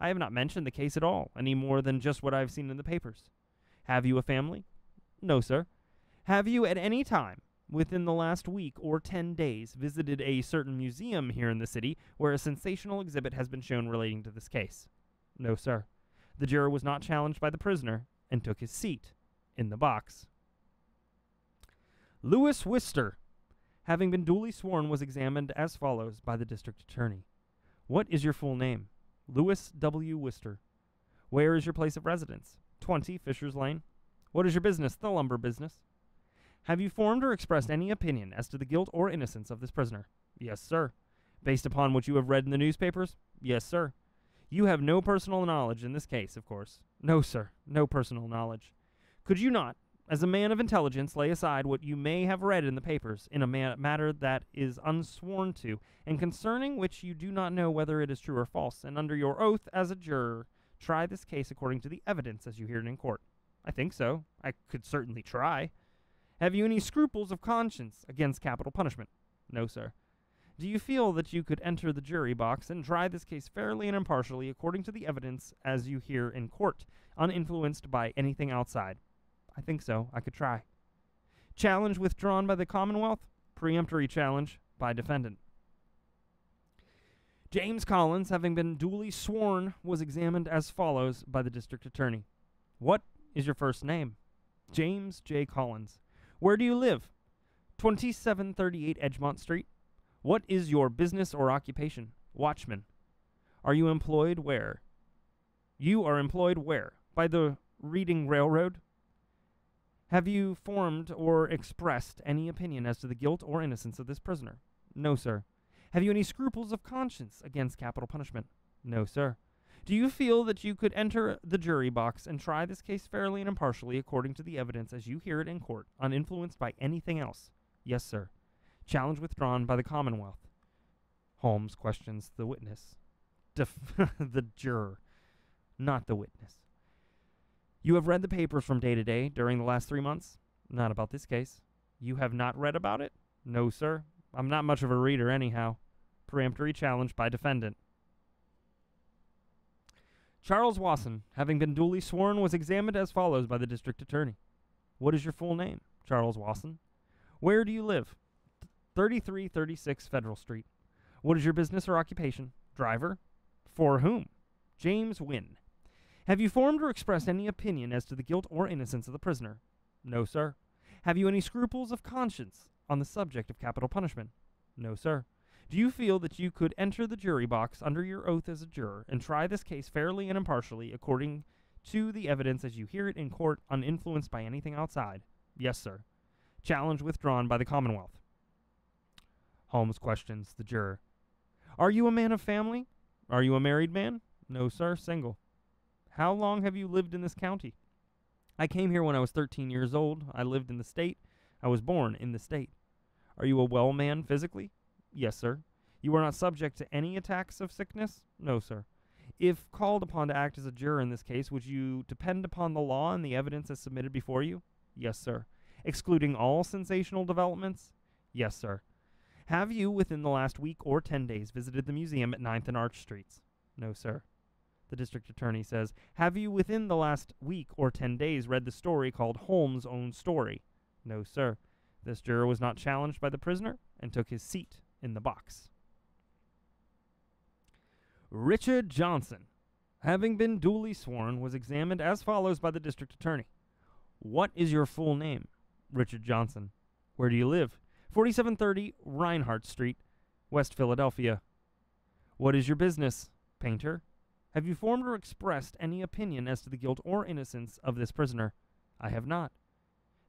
I have not mentioned the case at all, any more than just what I have seen in the papers. Have you a family? No, sir. Have you at any time within the last week or 10 days visited a certain museum here in the city where a sensational exhibit has been shown relating to this case? No, sir. The juror was not challenged by the prisoner and took his seat in the box. Lewis Wister, having been duly sworn, was examined as follows by the district attorney. What is your full name? Lewis W. Wister. Where is your place of residence? 20 Fisher's Lane. What is your business? The lumber business. Have you formed or expressed any opinion as to the guilt or innocence of this prisoner? Yes, sir. Based upon what you have read in the newspapers? Yes, sir. You have no personal knowledge in this case, of course. No, sir. No personal knowledge. Could you not, as a man of intelligence, lay aside what you may have read in the papers in a matter that is unsworn to, and concerning which you do not know whether it is true or false, and under your oath as a juror, try this case according to the evidence as you hear it in court? I think so. I could certainly try. Have you any scruples of conscience against capital punishment? No, sir. Do you feel that you could enter the jury box and try this case fairly and impartially according to the evidence as you hear in court, uninfluenced by anything outside? I think so. I could try. Challenge withdrawn by the Commonwealth. Preemptory challenge by defendant. James Collins, having been duly sworn, was examined as follows by the district attorney. What is your first name? James J. Collins. Where do you live? 2738 Edgemont Street. What is your business or occupation? Watchman. Are you employed where? You are employed where? By the Reading Railroad. Have you formed or expressed any opinion as to the guilt or innocence of this prisoner? No, sir. Have you any scruples of conscience against capital punishment? No, sir. Do you feel that you could enter the jury box and try this case fairly and impartially according to the evidence as you hear it in court, uninfluenced by anything else? Yes, sir. Challenge withdrawn by the Commonwealth. Holmes questions the witness. The juror, not the witness. You have read the papers from day to day during the last 3 months? Not about this case. You have not read about it? No, sir. I'm not much of a reader anyhow. Preemptory challenge by defendant. Charles Wasson, having been duly sworn, was examined as follows by the district attorney. What is your full name? Charles Wasson. Where do you live? 3336 Federal Street. What is your business or occupation? Driver. For whom? James Wynn. Have you formed or expressed any opinion as to the guilt or innocence of the prisoner? No, sir. Have you any scruples of conscience on the subject of capital punishment? No, sir. Do you feel that you could enter the jury box under your oath as a juror and try this case fairly and impartially according to the evidence as you hear it in court, uninfluenced by anything outside? Yes, sir. Challenge withdrawn by the Commonwealth. Holmes questions the juror. Are you a man of family? Are you a married man? No, sir. Single. How long have you lived in this county? I came here when I was 13 years old. I lived in the state. I was born in the state. Are you a well man physically? Yes, sir. You are not subject to any attacks of sickness? No, sir. If called upon to act as a juror in this case, would you depend upon the law and the evidence as submitted before you? Yes, sir. Excluding all sensational developments? Yes, sir. Have you, within the last week or 10 days, visited the museum at 9th and Arch Streets? No, sir. The district attorney says, have you, within the last week or 10 days, read the story called Holmes' Own Story? No, sir. This juror was not challenged by the prisoner and took his seat in the box. Richard Johnson, having been duly sworn, was examined as follows by the district attorney. What is your full name? Richard Johnson. Where do you live? 4730 Reinhardt Street, West Philadelphia. What is your business? Painter. Have you formed or expressed any opinion as to the guilt or innocence of this prisoner? I have not.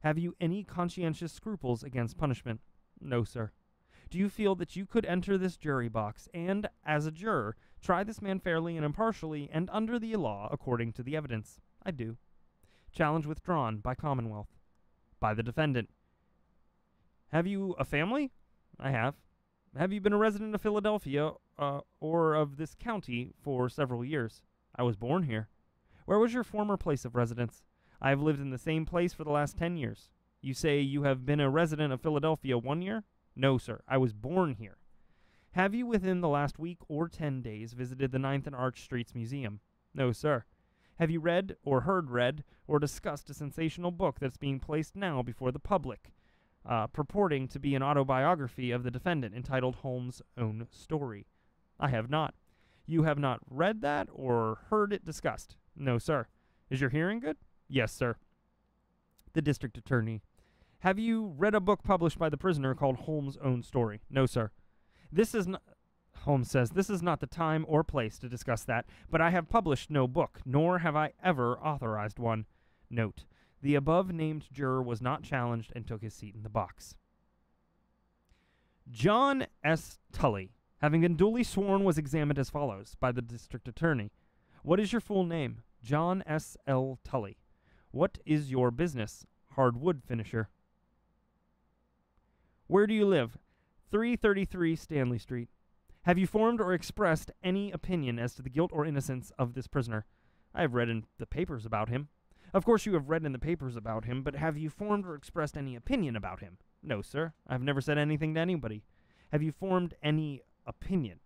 Have you any conscientious scruples against punishment? No, sir. Do you feel that you could enter this jury box and, as a juror, try this man fairly and impartially and under the law according to the evidence? I do. Challenge withdrawn by Commonwealth. By the defendant. Have you a family? I have. Have you been a resident of Philadelphia or of this county for several years? I was born here. Where was your former place of residence? I have lived in the same place for the last 10 years. You say you have been a resident of Philadelphia 1 year? No, sir. I was born here. Have you, within the last week or 10 days, visited the 9th and Arch Streets Museum? No, sir. Have you read or heard read or discussed a sensational book that's being placed now before the public, purporting to be an autobiography of the defendant entitled Holmes' Own Story? I have not. You have not read that or heard it discussed? No, sir. Is your hearing good? Yes, sir. The district attorney. Have you read a book published by the prisoner called Holmes' Own Story? No, sir. This is not... Holmes says, this is not the time or place to discuss that, but I have published no book, nor have I ever authorized one. Note, the above-named juror was not challenged and took his seat in the box. John S. Tully, having been duly sworn, was examined as follows by the district attorney. What is your full name? John S. L. Tully. What is your business? Hardwood finisher. Where do you live? 333 Stanley Street. Have you formed or expressed any opinion as to the guilt or innocence of this prisoner? I have read in the papers about him. Of course you have read in the papers about him, but have you formed or expressed any opinion about him? No, sir. I have never said anything to anybody. Have you formed any opinion?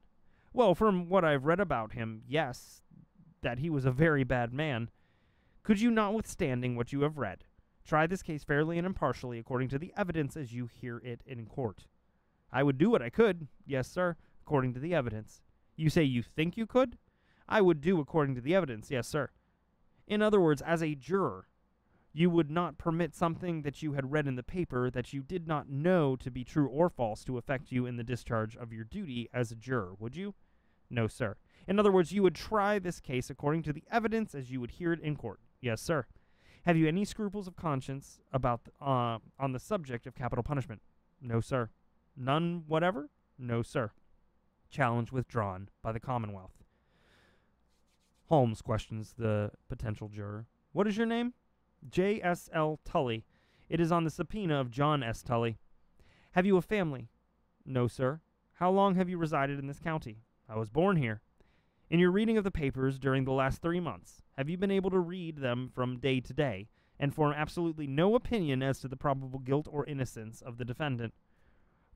Well, from what I've read about him, yes, that he was a very bad man. Could you, notwithstanding what you have read, try this case fairly and impartially according to the evidence as you hear it in court? I would do what I could, yes, sir, according to the evidence. You say you think you could? I would do according to the evidence, yes, sir. In other words, as a juror, you would not permit something that you had read in the paper that you did not know to be true or false to affect you in the discharge of your duty as a juror, would you? No, sir. In other words, you would try this case according to the evidence as you would hear it in court. Yes, sir. Have you any scruples of conscience about on the subject of capital punishment? No, sir. None whatever? No, sir. Challenge withdrawn by the Commonwealth. Holmes questions the potential juror. What is your name? J.S.L. Tully. It is on the subpoena of John S. Tully. Have you a family? No, sir. How long have you resided in this county? I was born here. In your reading of the papers during the last 3 months, have you been able to read them from day to day and form absolutely no opinion as to the probable guilt or innocence of the defendant?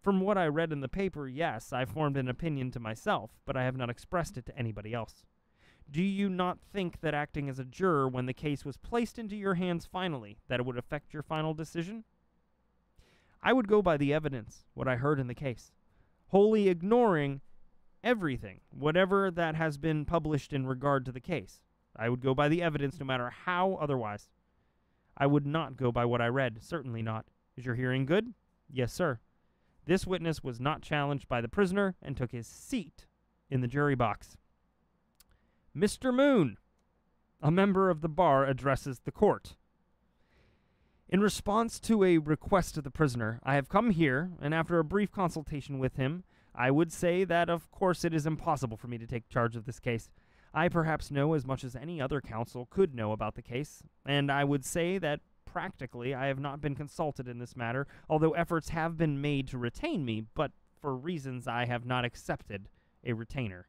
From what I read in the paper, yes, I formed an opinion to myself, but I have not expressed it to anybody else. Do you not think that acting as a juror when the case was placed into your hands finally, that it would affect your final decision? I would go by the evidence, what I heard in the case, wholly ignoring everything, whatever that has been published in regard to the case. I would go by the evidence no matter how otherwise. I would not go by what I read, certainly not. Is your hearing good? Yes, sir. This witness was not challenged by the prisoner and took his seat in the jury box. Mr. Moon, a member of the bar, addresses the court. In response to a request of the prisoner, I have come here, and after a brief consultation with him, I would say that, of course, it is impossible for me to take charge of this case. I perhaps know as much as any other counsel could know about the case, and I would say that practically I have not been consulted in this matter, although efforts have been made to retain me, but for reasons I have not accepted a retainer.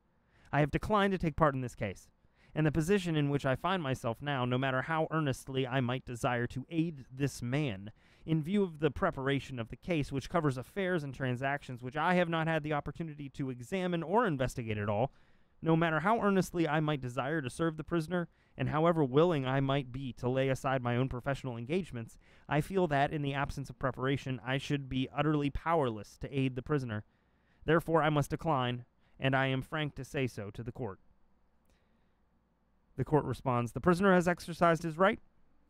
I have declined to take part in this case. and the position in which I find myself now, no matter how earnestly I might desire to aid this man, in view of the preparation of the case, which covers affairs and transactions which I have not had the opportunity to examine or investigate at all, no matter how earnestly I might desire to serve the prisoner, and however willing I might be to lay aside my own professional engagements, I feel that, in the absence of preparation, I should be utterly powerless to aid the prisoner. Therefore, I must decline, and I am frank to say so to the court. The court responds, the prisoner has exercised his right,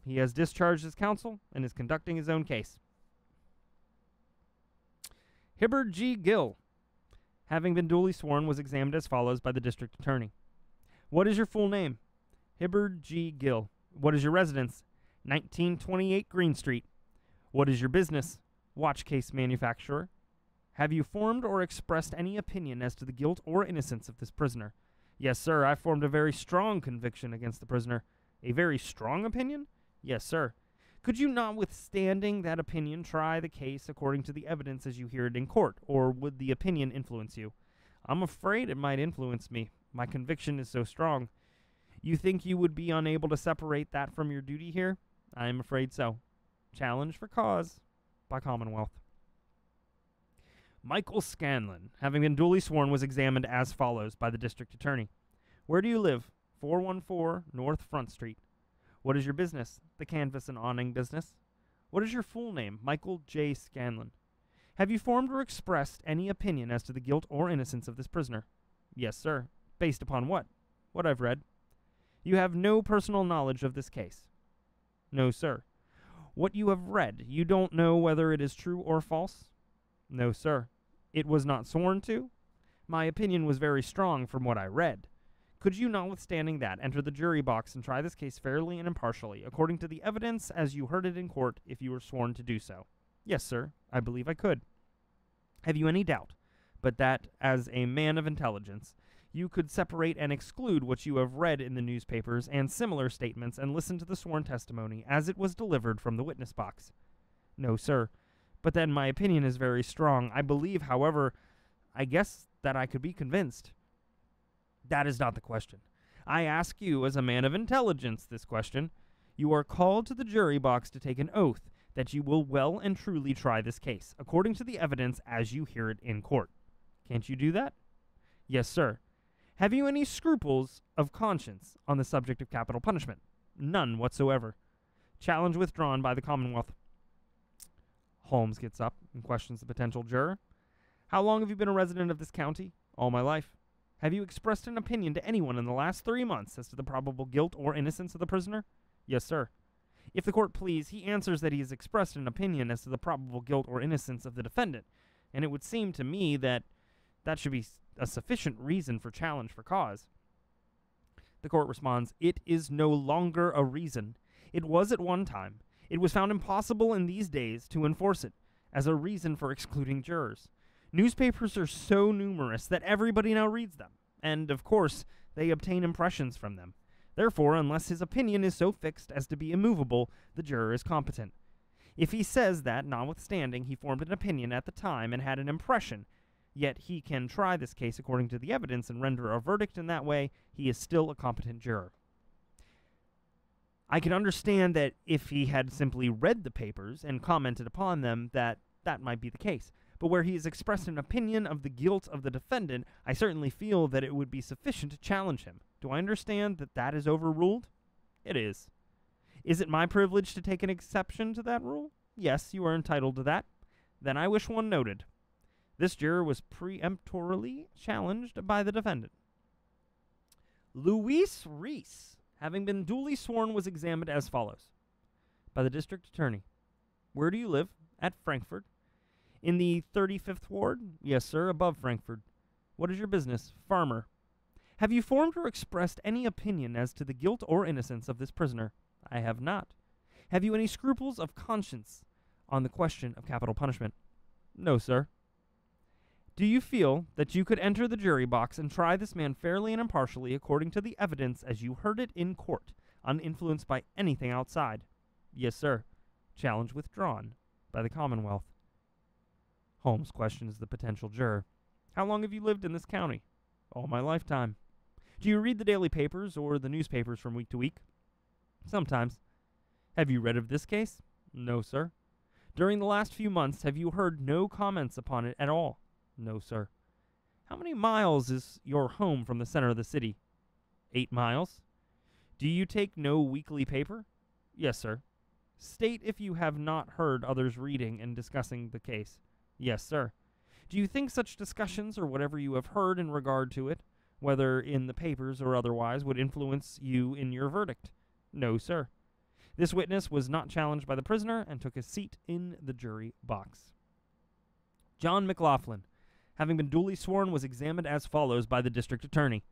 he has discharged his counsel, and is conducting his own case. Hibbard G. Gill, having been duly sworn, was examined as follows by the district attorney. What is your full name? Hibbard G. Gill. What is your residence? 1928 Green Street. What is your business? Watch case manufacturer. Have you formed or expressed any opinion as to the guilt or innocence of this prisoner? Yes, sir, I formed a very strong conviction against the prisoner. A very strong opinion? Yes, sir. Could you, notwithstanding that opinion, try the case according to the evidence as you hear it in court, or would the opinion influence you? I'm afraid it might influence me. My conviction is so strong. You think you would be unable to separate that from your duty here? I am afraid so. Challenge for cause by Commonwealth. Michael Scanlon, having been duly sworn, was examined as follows by the district attorney. Where do you live? 414 North Front Street. What is your business? The canvas and awning business. What is your full name? Michael J. Scanlon. Have you formed or expressed any opinion as to the guilt or innocence of this prisoner? Yes, sir. Based upon what? What I've read. You have no personal knowledge of this case? No, sir. What you have read, you don't know whether it is true or false? No, sir. It was not sworn to? My opinion was very strong from what I read. Could you, notwithstanding that, enter the jury box and try this case fairly and impartially, according to the evidence as you heard it in court, if you were sworn to do so? Yes, sir. I believe I could. Have you any doubt, but that, as a man of intelligence, you could separate and exclude what you have read in the newspapers and similar statements and listen to the sworn testimony as it was delivered from the witness box? No, sir. But then my opinion is very strong. I believe, however, I guess that I could be convinced. That is not the question. I ask you, as a man of intelligence, this question. You are called to the jury box to take an oath that you will well and truly try this case, according to the evidence as you hear it in court. Can't you do that? Yes, sir. Have you any scruples of conscience on the subject of capital punishment? None whatsoever. Challenge withdrawn by the Commonwealth. Holmes gets up and questions the potential juror. How long have you been a resident of this county? All my life. Have you expressed an opinion to anyone in the last 3 months as to the probable guilt or innocence of the prisoner? Yes, sir. If the court please, he answers that he has expressed an opinion as to the probable guilt or innocence of the defendant, and it would seem to me that that should be a sufficient reason for challenge for cause. The court responds, it is no longer a reason. It was at one time. It was found impossible in these days to enforce it as a reason for excluding jurors. Newspapers are so numerous that everybody now reads them, and, of course, they obtain impressions from them. Therefore, unless his opinion is so fixed as to be immovable, the juror is competent. If he says that, notwithstanding he formed an opinion at the time and had an impression, yet he can try this case according to the evidence and render a verdict in that way, he is still a competent juror. I can understand that if he had simply read the papers and commented upon them, that might be the case. But where he has expressed an opinion of the guilt of the defendant, I certainly feel that it would be sufficient to challenge him. Do I understand that that is overruled? It is. Is it my privilege to take an exception to that rule? Yes, you are entitled to that. Then I wish one noted. This juror was peremptorily challenged by the defendant. Luis Reese, having been duly sworn, was examined as follows by the district attorney. Where do you live? At Frankfurt. In the 35th ward? Yes, sir, above Frankfurt. What is your business? Farmer. Have you formed or expressed any opinion as to the guilt or innocence of this prisoner? I have not. Have you any scruples of conscience on the question of capital punishment? No, sir. Do you feel that you could enter the jury box and try this man fairly and impartially according to the evidence as you heard it in court, uninfluenced by anything outside? Yes, sir. Challenge withdrawn by the Commonwealth. Holmes questions the potential juror. How long have you lived in this county? All my lifetime. Do you read the daily papers or the newspapers from week to week? Sometimes. Have you read of this case? No, sir. During the last few months, have you heard no comments upon it at all? No, sir. How many miles is your home from the center of the city? 8 miles. Do you take no weekly paper? Yes, sir. State if you have not heard others reading and discussing the case. Yes, sir. Do you think such discussions or whatever you have heard in regard to it, whether in the papers or otherwise, would influence you in your verdict? No, sir. This witness was not challenged by the prisoner and took his seat in the jury box. John McLaughlin, having been duly sworn, was examined as follows by the district attorney.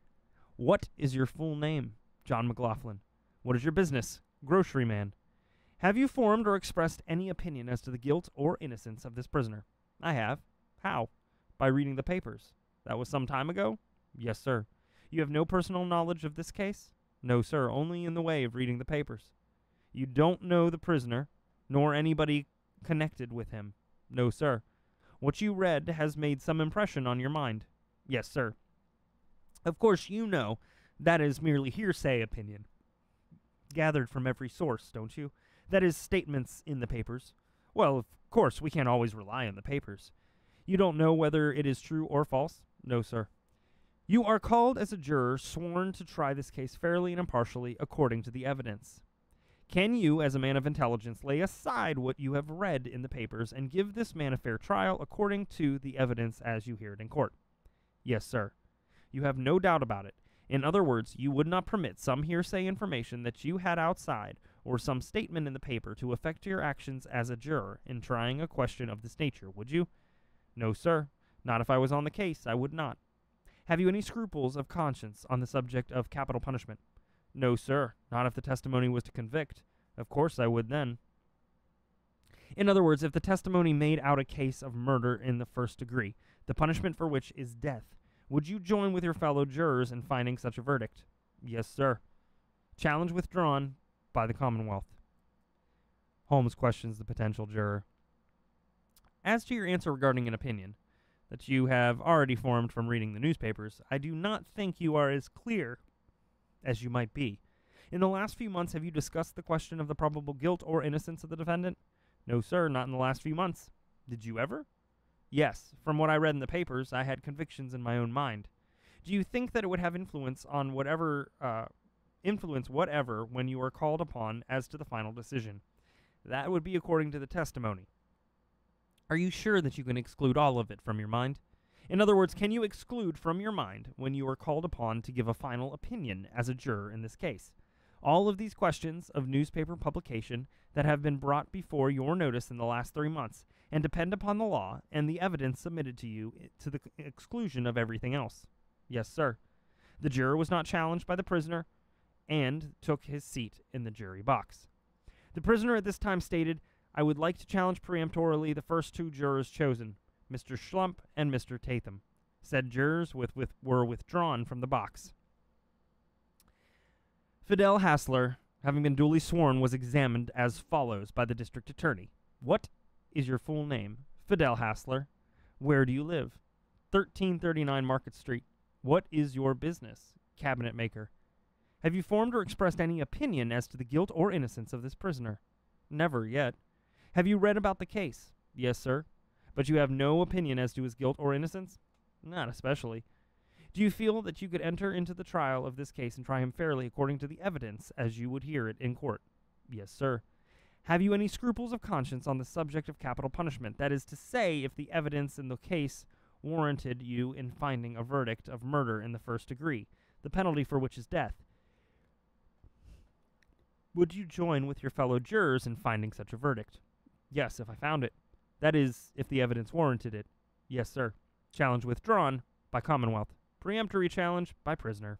What is your full name? John McLaughlin. What is your business? Grocery man. Have you formed or expressed any opinion as to the guilt or innocence of this prisoner? I have. How? By reading the papers. That was some time ago? Yes, sir. You have no personal knowledge of this case? No, sir, only in the way of reading the papers. You don't know the prisoner, nor anybody connected with him? No, sir. What you read has made some impression on your mind? Yes, sir. Of course, you know that is merely hearsay opinion, gathered from every source, don't you? That is, statements in the papers. Well, of course, we can't always rely on the papers. You don't know whether it is true or false? No, sir. You are called as a juror sworn to try this case fairly and impartially according to the evidence. Can you, as a man of intelligence, lay aside what you have read in the papers and give this man a fair trial according to the evidence as you hear it in court? Yes, sir. You have no doubt about it. In other words, you would not permit some hearsay information that you had outside or some statement in the paper to affect your actions as a juror in trying a question of this nature, would you? No, sir. Not if I was on the case, I would not. Have you any scruples of conscience on the subject of capital punishment? No, sir. Not if the testimony was to convict. Of course I would then. In other words, if the testimony made out a case of murder in the first degree, the punishment for which is death, would you join with your fellow jurors in finding such a verdict? Yes, sir. Challenge withdrawn by the Commonwealth. Holmes questions the potential juror. As to your answer regarding an opinion that you have already formed from reading the newspapers, I do not think you are as clear as you might be. In the last few months, have you discussed the question of the probable guilt or innocence of the defendant? No, sir, not in the last few months. Did you ever? Yes. From what I read in the papers, I had convictions in my own mind. Do you think that it would have influence whatever when you are called upon as to the final decision? That would be according to the testimony. Are you sure that you can exclude all of it from your mind? In other words, can you exclude from your mind when you are called upon to give a final opinion as a juror in this case all of these questions of newspaper publication that have been brought before your notice in the last 3 months and depend upon the law and the evidence submitted to you to the exclusion of everything else? Yes, sir. The juror was not challenged by the prisoner and took his seat in the jury box. The prisoner at this time stated, I would like to challenge peremptorily the first 2 jurors chosen, Mr. Schlump and Mr. Tatham. Said jurors were withdrawn from the box. Fidel Hassler, having been duly sworn, was examined as follows by the district attorney. What is your full name? Fidel Hassler. Where do you live? 1339 Market Street. What is your business? Cabinet maker. Have you formed or expressed any opinion as to the guilt or innocence of this prisoner? Never yet. Have you read about the case? Yes, sir. But you have no opinion as to his guilt or innocence? Not especially. Do you feel that you could enter into the trial of this case and try him fairly according to the evidence as you would hear it in court? Yes, sir. Have you any scruples of conscience on the subject of capital punishment? That is to say, if the evidence in the case warranted you in finding a verdict of murder in the first degree, the penalty for which is death. Would you join with your fellow jurors in finding such a verdict? Yes, if I found it. That is, if the evidence warranted it. Yes, sir. Challenge withdrawn by Commonwealth. Preemptory challenge by prisoner.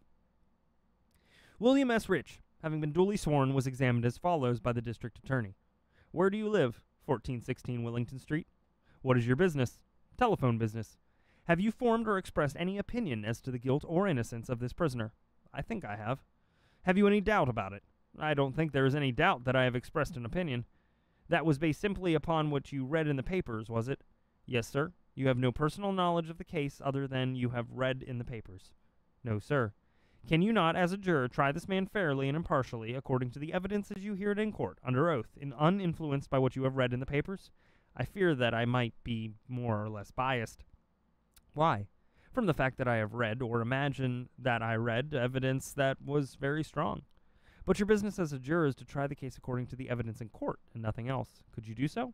William S. Rich, having been duly sworn, was examined as follows by the district attorney. Where do you live? 1416 Wellington Street. What is your business? Telephone business. Have you formed or expressed any opinion as to the guilt or innocence of this prisoner? I think I have. Have you any doubt about it? I don't think there is any doubt that I have expressed an opinion. That was based simply upon what you read in the papers, was it? Yes, sir. You have no personal knowledge of the case other than you have read in the papers. No, sir. Can you not, as a juror, try this man fairly and impartially, according to the evidence as you hear it in court, under oath, and uninfluenced by what you have read in the papers? I fear that I might be more or less biased. Why? From the fact that I have read, or imagine that I read, evidence that was very strong. But your business as a juror is to try the case according to the evidence in court, and nothing else. Could you do so?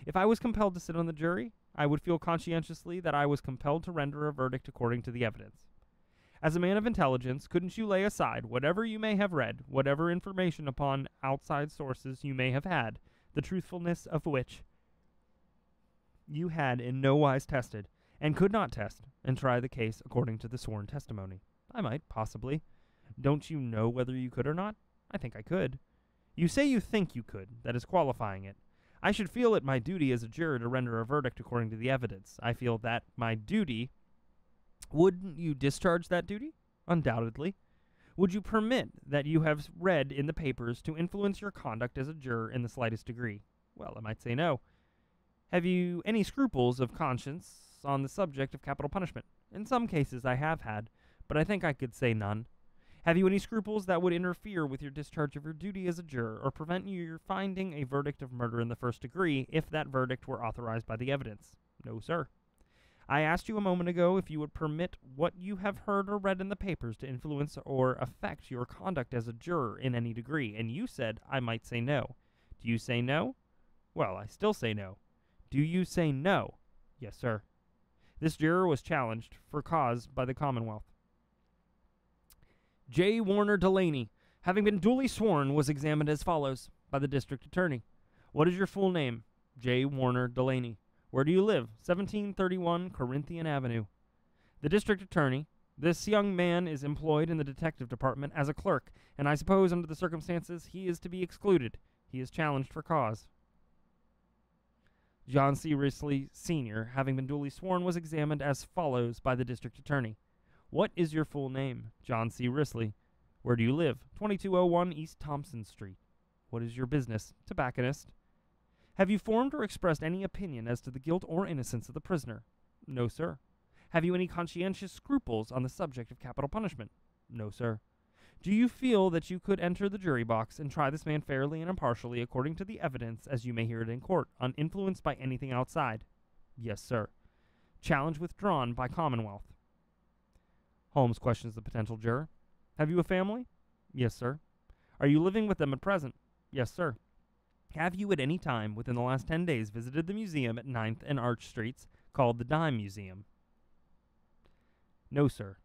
If I was compelled to sit on the jury, I would feel conscientiously that I was compelled to render a verdict according to the evidence. As a man of intelligence, couldn't you lay aside whatever you may have read, whatever information upon outside sources you may have had, the truthfulness of which you had in no wise tested, and could not test, and try the case according to the sworn testimony? I might, possibly. Don't you know whether you could or not? I think I could. You say you think you could. That is qualifying it. I should feel it my duty as a juror to render a verdict according to the evidence. I feel that my duty. Wouldn't you discharge that duty? Undoubtedly. Would you permit that you have read in the papers to influence your conduct as a juror in the slightest degree? Well, I might say no. Have you any scruples of conscience on the subject of capital punishment? In some cases I have had, but I think I could say none. Have you any scruples that would interfere with your discharge of your duty as a juror, or prevent your finding a verdict of murder in the first degree if that verdict were authorized by the evidence? No, sir. I asked you a moment ago if you would permit what you have heard or read in the papers to influence or affect your conduct as a juror in any degree, and you said I might say no. Do you say no? Well, I still say no. Do you say no? Yes, sir. This juror was challenged for cause by the Commonwealth. J. Warner Delaney, having been duly sworn, was examined as follows by the district attorney. What is your full name? J. Warner Delaney. Where do you live? 1731 Corinthian Avenue. The district attorney. This young man is employed in the detective department as a clerk, and I suppose under the circumstances he is to be excluded. He is challenged for cause. John C. Risley, Sr., having been duly sworn, was examined as follows by the district attorney. What is your full name? John C. Risley. Where do you live? 2201 East Thompson Street. What is your business? Tobacconist. Have you formed or expressed any opinion as to the guilt or innocence of the prisoner? No, sir. Have you any conscientious scruples on the subject of capital punishment? No, sir. Do you feel that you could enter the jury box and try this man fairly and impartially according to the evidence as you may hear it in court, uninfluenced by anything outside? Yes, sir. Challenge withdrawn by Commonwealth. Holmes questions the potential juror. Have you a family? Yes, sir. Are you living with them at present? Yes, sir. Have you at any time within the last 10 days visited the museum at 9th and Arch Streets called the Dime Museum? No, sir.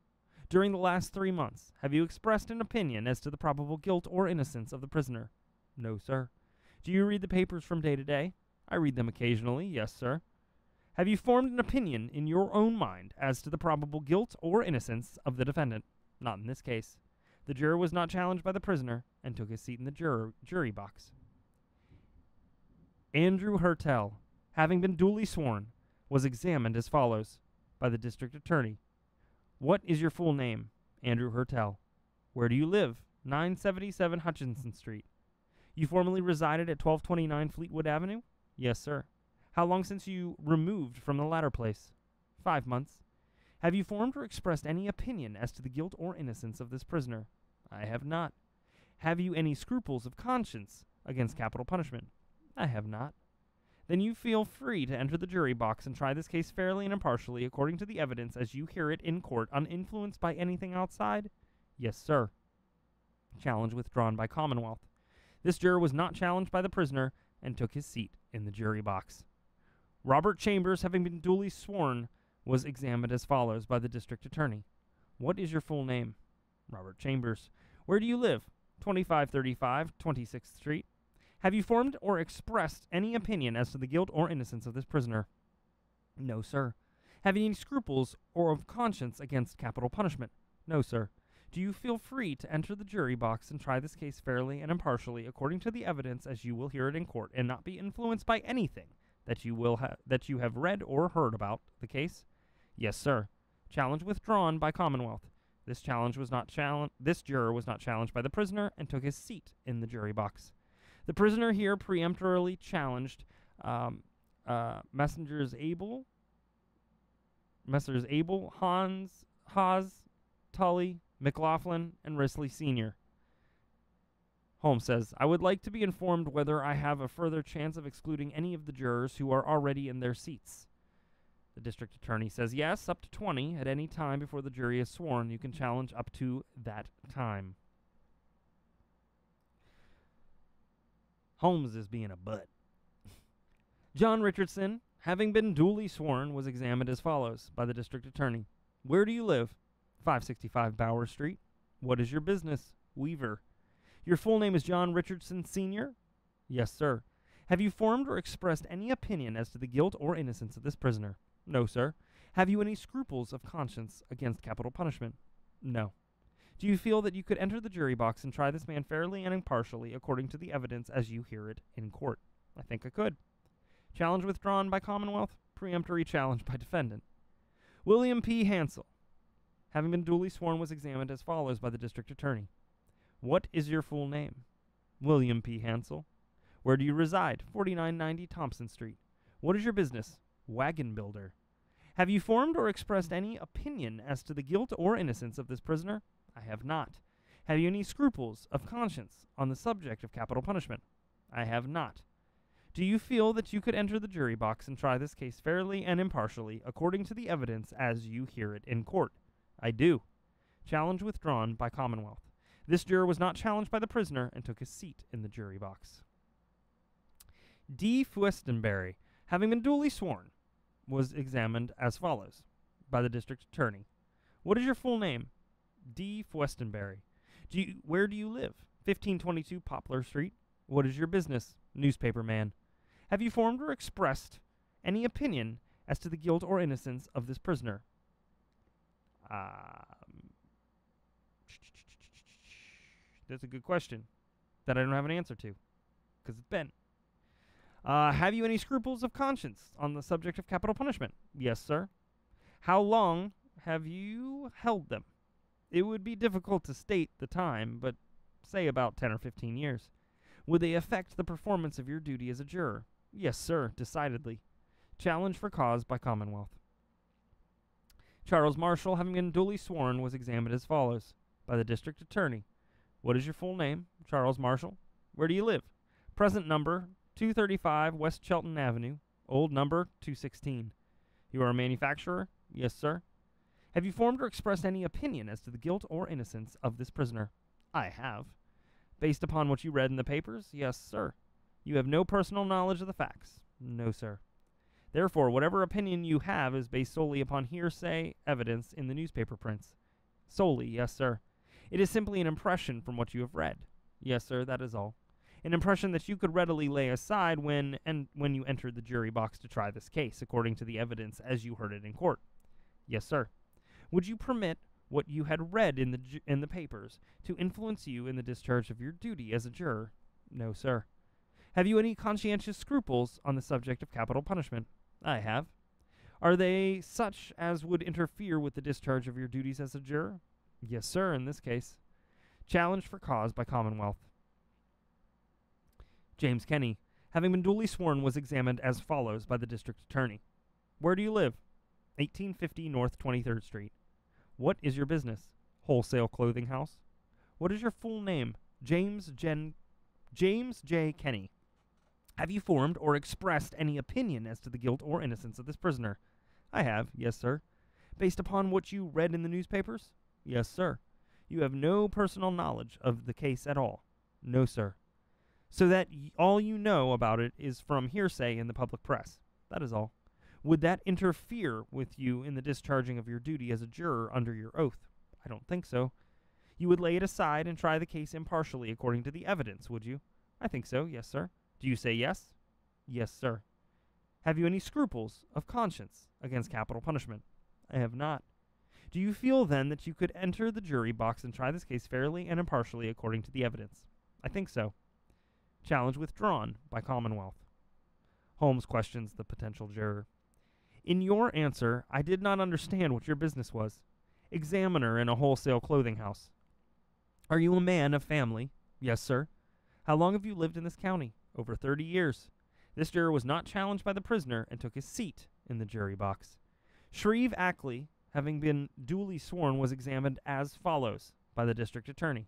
During the last 3 months, have you expressed an opinion as to the probable guilt or innocence of the prisoner? No, sir. Do you read the papers from day to day? I read them occasionally, yes, sir. Have you formed an opinion in your own mind as to the probable guilt or innocence of the defendant? Not in this case. The juror was not challenged by the prisoner and took his seat in the jury box. Andrew Hertel, having been duly sworn, was examined as follows by the district attorney. What is your full name? Andrew Hertel. Where do you live? 977 Hutchinson Street. You formerly resided at 1229 Fleetwood Avenue? Yes, sir. How long since you removed from the latter place? 5 months. Have you formed or expressed any opinion as to the guilt or innocence of this prisoner? I have not. Have you any scruples of conscience against capital punishment? I have not. Then you feel free to enter the jury box and try this case fairly and impartially according to the evidence as you hear it in court, uninfluenced by anything outside? Yes, sir. Challenge withdrawn by Commonwealth. This juror was not challenged by the prisoner and took his seat in the jury box. Robert Chambers, having been duly sworn, was examined as follows by the district attorney. What is your full name? Robert Chambers. Where do you live? 2535 26th Street. Have you formed or expressed any opinion as to the guilt or innocence of this prisoner? No, sir. Have you any scruples or of conscience against capital punishment? No, sir. Do you feel free to enter the jury box and try this case fairly and impartially according to the evidence as you will hear it in court, and not be influenced by anything that you have read or heard about the case? Yes, sir. Challenge withdrawn by Commonwealth. This juror was not challenged by the prisoner and took his seat in the jury box. The prisoner here preemptorily challenged Messrs. Abel, Haas, Tully, McLaughlin and Risley Sr. Holmes says, I would like to be informed whether I have a further chance of excluding any of the jurors who are already in their seats. The district attorney says, yes, up to 20 at any time before the jury is sworn. You can challenge up to that time. Holmes is being a butt. John Richardson, having been duly sworn, was examined as follows by the district attorney. Where do you live? 565 Bower Street. What is your business? Weaver. Your full name is John Richardson, Sr.? Yes, sir. Have you formed or expressed any opinion as to the guilt or innocence of this prisoner? No, sir. Have you any scruples of conscience against capital punishment? No. Do you feel that you could enter the jury box and try this man fairly and impartially according to the evidence as you hear it in court? I think I could. Challenge withdrawn by Commonwealth. Preemptory challenge by defendant. William P. Hansel, having been duly sworn, was examined as follows by the district attorney. What is your full name? William P. Hansel. Where do you reside? 4990 Thompson Street. What is your business? Wagon builder. Have you formed or expressed any opinion as to the guilt or innocence of this prisoner? I have not. Have you any scruples of conscience on the subject of capital punishment? I have not. Do you feel that you could enter the jury box and try this case fairly and impartially according to the evidence as you hear it in court? I do. Challenge withdrawn by Commonwealth. This juror was not challenged by the prisoner and took his seat in the jury box. D. Fuestenberry, having been duly sworn, was examined as follows by the district attorney. What is your full name? D. Fuestenberry. Where do you live? 1522 Poplar Street. What is your business? Newspaper man. Have you formed or expressed any opinion as to the guilt or innocence of this prisoner? That's a good question that I don't have an answer to because it's bent. Have you any scruples of conscience on the subject of capital punishment? Yes, sir. How long have you held them? It would be difficult to state the time, but say about 10 or 15 years. Would they affect the performance of your duty as a juror? Yes, sir, decidedly. Challenge for cause by Commonwealth. Charles Marshall, having been duly sworn, was examined as follows by the district attorney. What is your full name? Charles Marshall. Where do you live? Present number, 235 West Chelton Avenue. Old number, 216. You are a manufacturer? Yes, sir. Have you formed or expressed any opinion as to the guilt or innocence of this prisoner? I have. Based upon what you read in the papers? Yes, sir. You have no personal knowledge of the facts? No, sir. Therefore, whatever opinion you have is based solely upon hearsay evidence in the newspaper prints. Solely, yes, sir. It is simply an impression from what you have read. Yes, sir, that is all. An impression that you could readily lay aside when you entered the jury box to try this case, according to the evidence as you heard it in court. Yes, sir. Would you permit what you had read in the papers to influence you in the discharge of your duty as a juror? No, sir. Have you any conscientious scruples on the subject of capital punishment? I have. Are they such as would interfere with the discharge of your duties as a juror? Yes, sir, in this case. Challenge for cause by Commonwealth. James Kenny, having been duly sworn, was examined as follows by the district attorney. Where do you live? 1850 North 23rd Street. What is your business? Wholesale clothing house. What is your full name? James J. Kenny. Have you formed or expressed any opinion as to the guilt or innocence of this prisoner? I have, yes, sir. Based upon what you read in the newspapers? Yes, sir. You have no personal knowledge of the case at all? No, sir. So that all you know about it is from hearsay in the public press? That is all. Would that interfere with you in the discharging of your duty as a juror under your oath? I don't think so. You would lay it aside and try the case impartially according to the evidence, would you? I think so, yes, sir. Do you say yes? Yes, sir. Have you any scruples of conscience against capital punishment? I have not. Do you feel, then, that you could enter the jury box and try this case fairly and impartially according to the evidence? I think so. Challenge withdrawn by Commonwealth. Holmes questions the potential juror. In your answer, I did not understand what your business was. Examiner in a wholesale clothing house. Are you a man of family? Yes, sir. How long have you lived in this county? Over 30 years. This juror was not challenged by the prisoner and took his seat in the jury box. Shreve Ackley, having been duly sworn, was examined as follows by the district attorney.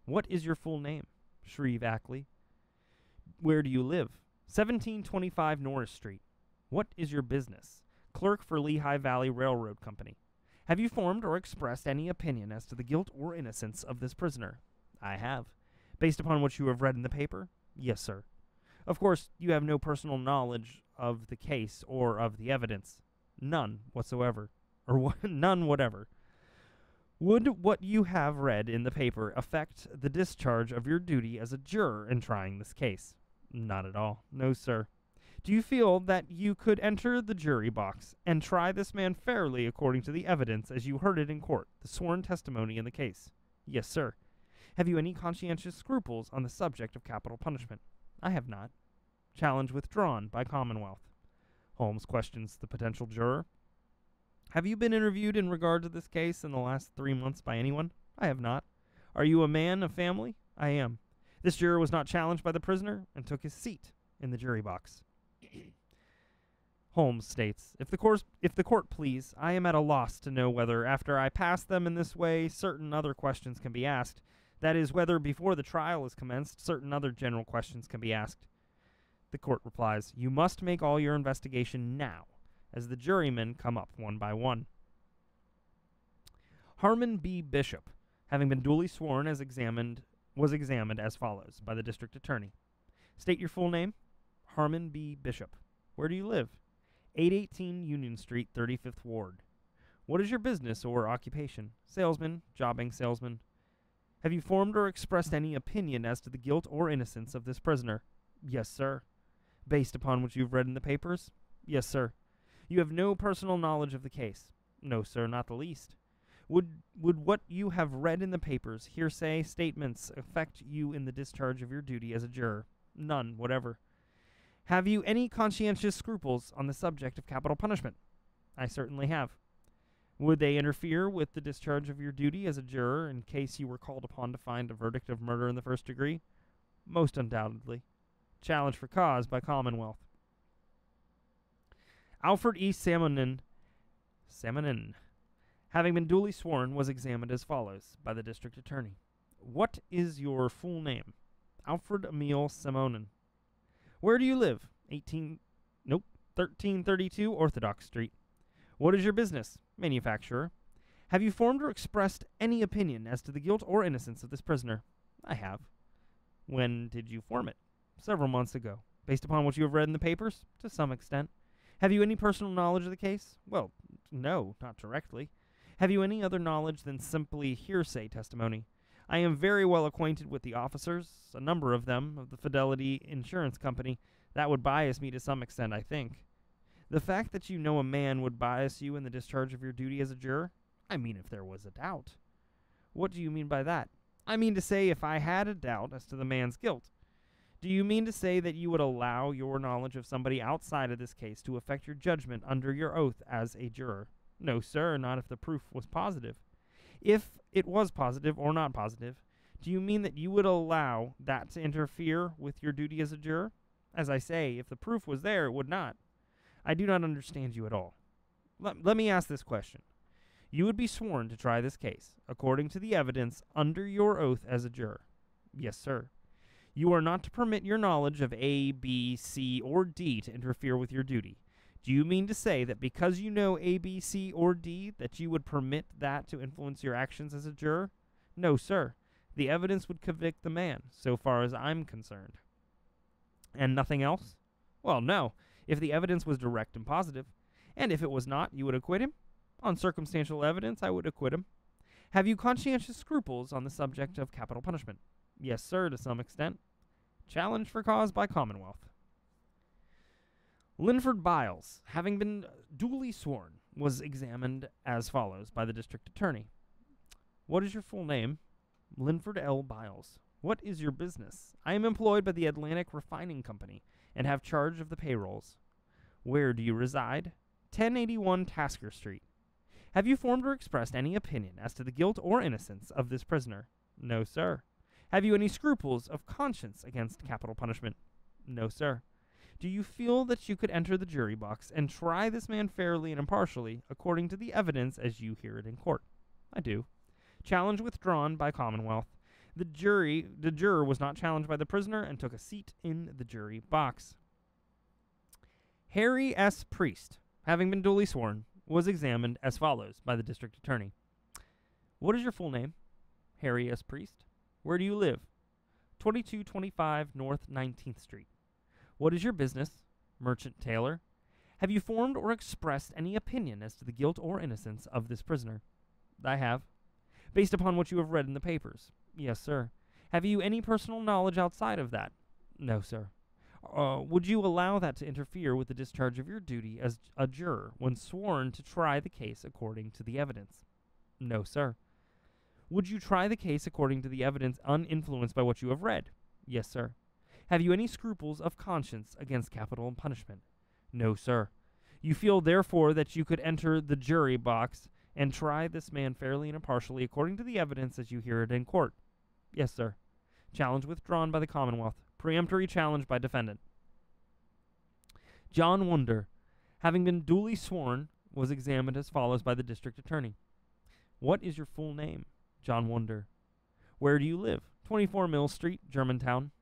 What is your full name? Shreve Ackley. Where do you live? 1725 Norris Street. What is your business? Clerk for Lehigh Valley Railroad Company. Have you formed or expressed any opinion as to the guilt or innocence of this prisoner? I have. Based upon what you have read in the paper? Yes, sir. Of course, you have no personal knowledge of the case or of the evidence. None whatsoever. Or none whatever. Would what you have read in the paper affect the discharge of your duty as a juror in trying this case? Not at all. No, sir. Do you feel that you could enter the jury box and try this man fairly according to the evidence as you heard it in court, the sworn testimony in the case? Yes, sir. Have you any conscientious scruples on the subject of capital punishment? I have not. Challenge withdrawn by Commonwealth. Holmes questions the potential juror. Have you been interviewed in regard to this case in the last 3 months by anyone? I have not. Are you a man of family? I am. This juror was not challenged by the prisoner and took his seat in the jury box. Holmes states, if the court please, I am at a loss to know whether, after I pass them in this way, certain other questions can be asked. That is, whether before the trial is commenced, certain other general questions can be asked. The court replies, you must make all your investigation now, as the jurymen come up one by one. Harmon B. Bishop, having been duly sworn was examined as follows by the district attorney. State your full name. Harmon B. Bishop. Where do you live? 818 Union Street, 35th Ward. What is your business or occupation? Salesman, jobbing salesman. Have you formed or expressed any opinion as to the guilt or innocence of this prisoner? Yes, sir. Based upon what you've read in the papers? Yes, sir. You have no personal knowledge of the case? No, sir, not the least. Would what you have read in the papers, hearsay statements, affect you in the discharge of your duty as a juror? None whatever. Have you any conscientious scruples on the subject of capital punishment? I certainly have. Would they interfere with the discharge of your duty as a juror in case you were called upon to find a verdict of murder in the first degree? Most undoubtedly. Challenge for cause by Commonwealth. Alfred E. Salmonin, having been duly sworn, was examined as follows by the district attorney. What is your full name? Alfred Emil Salmonin. Where do you live? 1332 Orthodox Street. What is your business? Manufacturer. Have you formed or expressed any opinion as to the guilt or innocence of this prisoner? I have. When did you form it? Several months ago. Based upon what you have read in the papers? To some extent. Have you any personal knowledge of the case? Well, no, not directly. Have you any other knowledge than simply hearsay testimony? I am very well acquainted with the officers, a number of them, of the Fidelity Insurance Company. That would bias me to some extent, I think. The fact that you know a man would bias you in the discharge of your duty as a juror? I mean, if there was a doubt. What do you mean by that? I mean to say if I had a doubt as to the man's guilt. Do you mean to say that you would allow your knowledge of somebody outside of this case to affect your judgment under your oath as a juror? No, sir, not if the proof was positive. If it was positive or not positive, do you mean that you would allow that to interfere with your duty as a juror? As I say, if the proof was there, it would not. I do not understand you at all. Let me ask this question. You would be sworn to try this case, according to the evidence, under your oath as a juror. Yes, sir. You are not to permit your knowledge of A, B, C, or D to interfere with your duty. Do you mean to say that because you know A, B, C, or D, that you would permit that to influence your actions as a juror? No, sir. The evidence would convict the man, so far as I'm concerned. And nothing else? Well, no, if the evidence was direct and positive. And if it was not, you would acquit him? On circumstantial evidence, I would acquit him. Have you conscientious scruples on the subject of capital punishment? Yes, sir, to some extent. Challenge for cause by Commonwealth. Linford Biles, having been duly sworn, was examined as follows by the district attorney. What is your full name? Linford L. Biles. What is your business? I am employed by the Atlantic Refining Company and have charge of the payrolls. Where do you reside? 1081 Tasker Street. Have you formed or expressed any opinion as to the guilt or innocence of this prisoner? No, sir. Have you any scruples of conscience against capital punishment? No, sir. Do you feel that you could enter the jury box and try this man fairly and impartially, according to the evidence as you hear it in court? I do. Challenge withdrawn by Commonwealth. The juror was not challenged by the prisoner and took a seat in the jury box. Harry S. Priest, having been duly sworn, was examined as follows by the district attorney. What is your full name? Harry S. Priest. Where do you live? 2225 North 19th Street. What is your business? Merchant tailor. Have you formed or expressed any opinion as to the guilt or innocence of this prisoner? I have. Based upon what you have read in the papers? Yes, sir. Have you any personal knowledge outside of that? No, sir. Would you allow that to interfere with the discharge of your duty as a juror when sworn to try the case according to the evidence? No, sir. Would you try the case according to the evidence uninfluenced by what you have read? Yes, sir. Have you any scruples of conscience against capital punishment? No, sir. You feel, therefore, that you could enter the jury box and try this man fairly and impartially according to the evidence as you hear it in court? Yes, sir. Challenge withdrawn by the Commonwealth. Preemptory challenge by defendant. John Wunder, having been duly sworn, was examined as follows by the district attorney. What is your full name? John Wunder. Where do you live? 24 Mill Street, Germantown.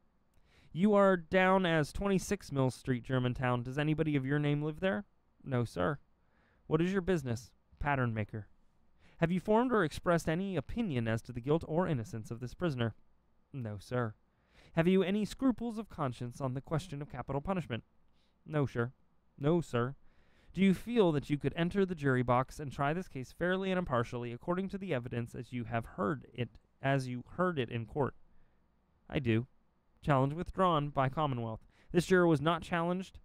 You are down as 26 Mill Street, Germantown. Does anybody of your name live there? No, sir. What is your business? Pattern maker. Have you formed or expressed any opinion as to the guilt or innocence of this prisoner? No, sir. Have you any scruples of conscience on the question of capital punishment? No, sir. No, sir. Do you feel that you could enter the jury box and try this case fairly and impartially according to the evidence as you heard it in court? I do. Challenge withdrawn by Commonwealth. This juror was not challenged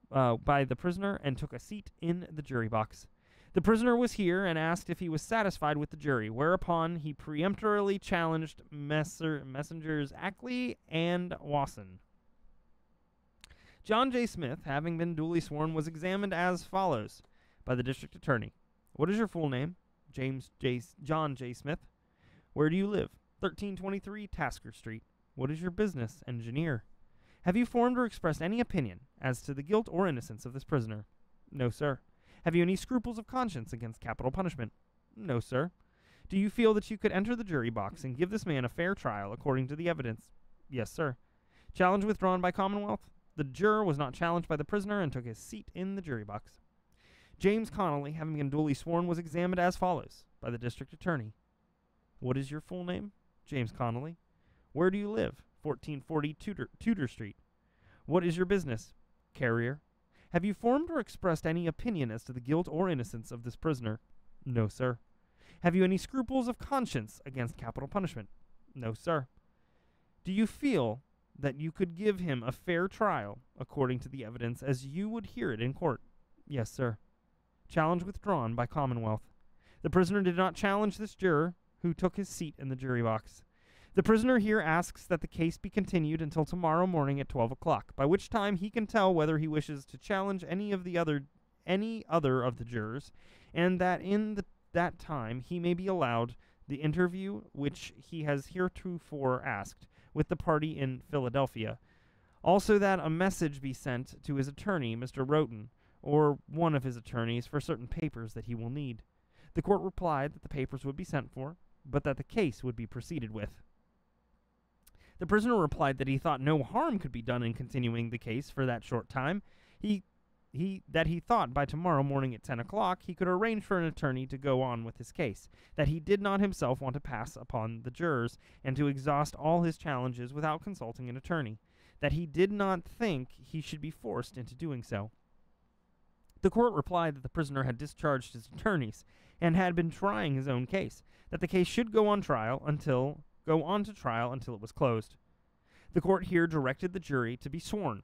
by the prisoner and took a seat in the jury box. The prisoner was here and asked if he was satisfied with the jury, whereupon he peremptorily challenged Messengers Ackley and Wasson. John J. Smith, having been duly sworn, was examined as follows by the district attorney. What is your full name? John J. Smith. Where do you live? 1323 Tasker Street. What is your business? Engineer. Have you formed or expressed any opinion as to the guilt or innocence of this prisoner? No, sir. Have you any scruples of conscience against capital punishment? No, sir. Do you feel that you could enter the jury box and give this man a fair trial according to the evidence? Yes, sir. Challenge withdrawn by Commonwealth. The juror was not challenged by the prisoner and took his seat in the jury box. James Connolly, having been duly sworn, was examined as follows by the district attorney. What is your full name? James Connolly. Where do you live? 1440 Tudor Street. What is your business? Carrier. Have you formed or expressed any opinion as to the guilt or innocence of this prisoner? No, sir. Have you any scruples of conscience against capital punishment? No, sir. Do you feel that you could give him a fair trial according to the evidence as you would hear it in court? Yes, sir. Challenge withdrawn by Commonwealth. The prisoner did not challenge this juror, who took his seat in the jury box. The prisoner here asks that the case be continued until tomorrow morning at 12 o'clock, by which time he can tell whether he wishes to challenge any other of the jurors, and that in that time he may be allowed the interview which he has heretofore asked with the party in Philadelphia. Also that a message be sent to his attorney, Mr. Roten, or one of his attorneys, for certain papers that he will need. The court replied that the papers would be sent for, but that the case would be proceeded with. The prisoner replied that he thought no harm could be done in continuing the case for that short time. He thought by tomorrow morning at 10 o'clock he could arrange for an attorney to go on with his case, that he did not himself want to pass upon the jurors and to exhaust all his challenges without consulting an attorney, that he did not think he should be forced into doing so. The court replied that the prisoner had discharged his attorneys and had been trying his own case, that the case should go on to trial until it was closed. The court here directed the jury to be sworn,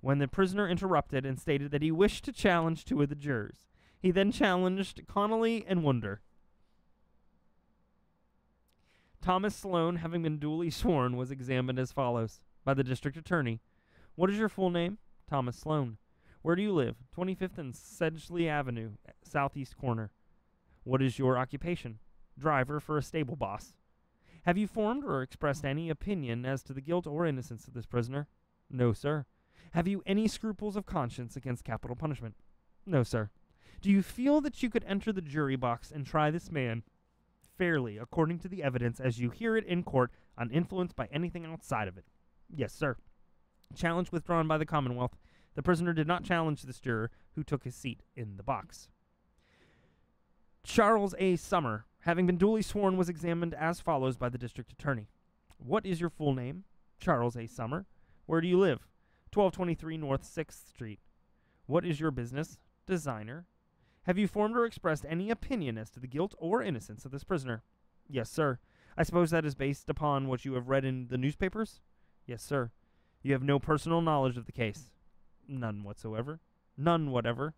when the prisoner interrupted and stated that he wished to challenge two of the jurors. He then challenged Connolly and Wunder. Thomas Sloan, having been duly sworn, was examined as follows by the district attorney. What is your full name? Thomas Sloan. Where do you live? 25th and Sedgley Avenue, southeast corner. What is your occupation? Driver for a stable boss. Have you formed or expressed any opinion as to the guilt or innocence of this prisoner? No, sir. Have you any scruples of conscience against capital punishment? No, sir. Do you feel that you could enter the jury box and try this man fairly, according to the evidence as you hear it in court, uninfluenced by anything outside of it? Yes, sir. Challenge withdrawn by the Commonwealth. The prisoner did not challenge this juror, who took his seat in the box. Charles A. Summer, having been duly sworn, was examined as follows by the district attorney. What is your full name? Charles A. Summer. Where do you live? 1223 North 6th Street. What is your business? Designer. Have you formed or expressed any opinion as to the guilt or innocence of this prisoner? Yes, sir. I suppose that is based upon what you have read in the newspapers? Yes, sir. You have no personal knowledge of the case? None whatsoever. None whatever.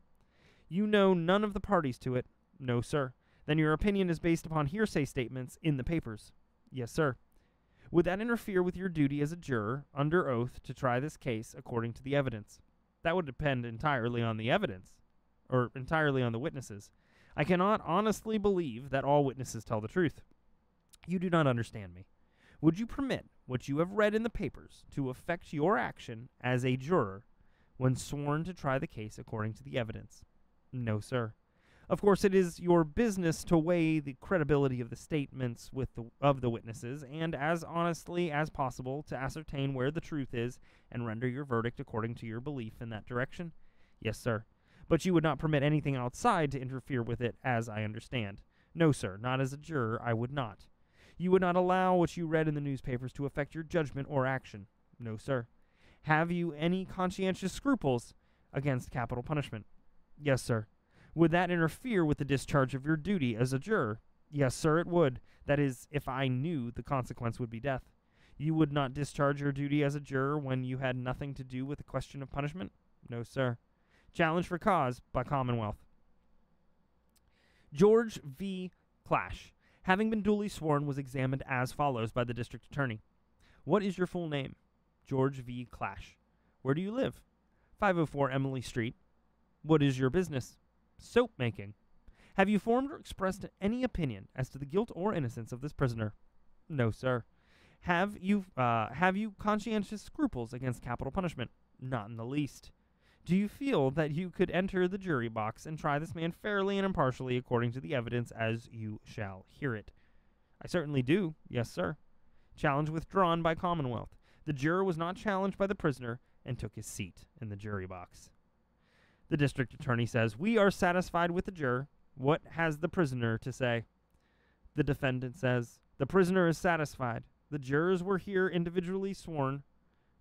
You know none of the parties to it? No, sir. Then your opinion is based upon hearsay statements in the papers? Yes, sir. Would that interfere with your duty as a juror, under oath, to try this case according to the evidence? That would depend entirely on the evidence, or entirely on the witnesses. I cannot honestly believe that all witnesses tell the truth. You do not understand me. Would you permit what you have read in the papers to affect your action as a juror when sworn to try the case according to the evidence? No, sir. Of course, it is your business to weigh the credibility of the statements of the witnesses, and as honestly as possible to ascertain where the truth is and render your verdict according to your belief in that direction? Yes, sir. But you would not permit anything outside to interfere with it, as I understand. No, sir. Not as a juror, I would not. You would not allow what you read in the newspapers to affect your judgment or action? No, sir. Have you any conscientious scruples against capital punishment? Yes, sir. Would that interfere with the discharge of your duty as a juror? Yes, sir, it would. That is, if I knew the consequence would be death. You would not discharge your duty as a juror when you had nothing to do with the question of punishment? No, sir. Challenge for cause by Commonwealth. George V. Clash, having been duly sworn, was examined as follows by the district attorney. What is your full name? George V. Clash. Where do you live? 504 Emily Street. What is your business? Soap making. Have you formed or expressed any opinion as to the guilt or innocence of this prisoner? No, sir. Have you conscientious scruples against capital punishment? Not in the least. Do you feel that you could enter the jury box and try this man fairly and impartially according to the evidence as you shall hear it? I certainly do. Yes, sir. Challenge withdrawn by Commonwealth. The juror was not challenged by the prisoner and took his seat in the jury box. The district attorney says, we are satisfied with the juror. What has the prisoner to say? The defendant says, the prisoner is satisfied. The jurors were here individually sworn.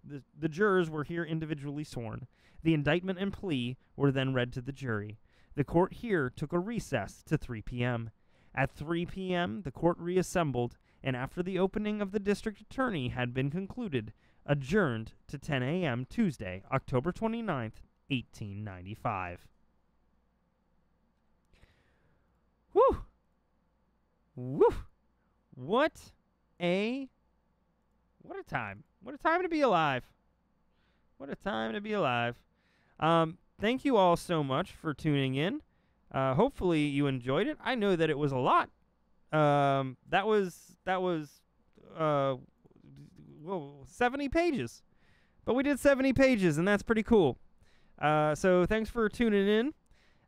The jurors were here individually sworn. The indictment and plea were then read to the jury. The court here took a recess to 3 p.m. At 3 p.m., the court reassembled, and after the opening of the district attorney had been concluded, adjourned to 10 a.m. Tuesday, October 29th, 1895. Woo! Woo! What a time. What a time to be alive. What a time to be alive. Thank you all so much for tuning in. Hopefully you enjoyed it. I know that it was a lot. That was 70 pages. But we did 70 pages, and that's pretty cool. So thanks for tuning in.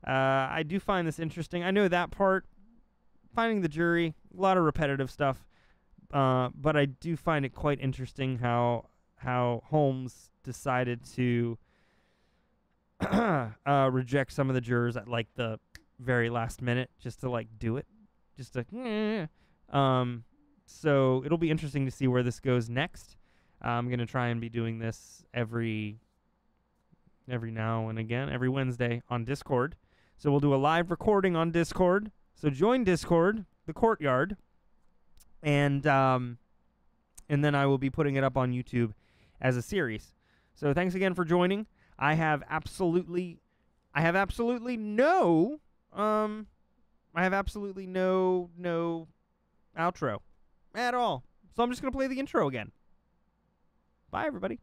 I do find this interesting. I know that part, finding the jury, a lot of repetitive stuff. But I do find it quite interesting how Holmes decided to reject some of the jurors at like the very last minute, just to like do it, just to. So it'll be interesting to see where this goes next. I'm gonna try and be doing this every now and again, every Wednesday on Discord. So we'll do a live recording on Discord. So join Discord, the Courtyard, and then I will be putting it up on YouTube as a series. So thanks again for joining. I have absolutely no outro at all. So I'm just gonna play the intro again. Bye, everybody.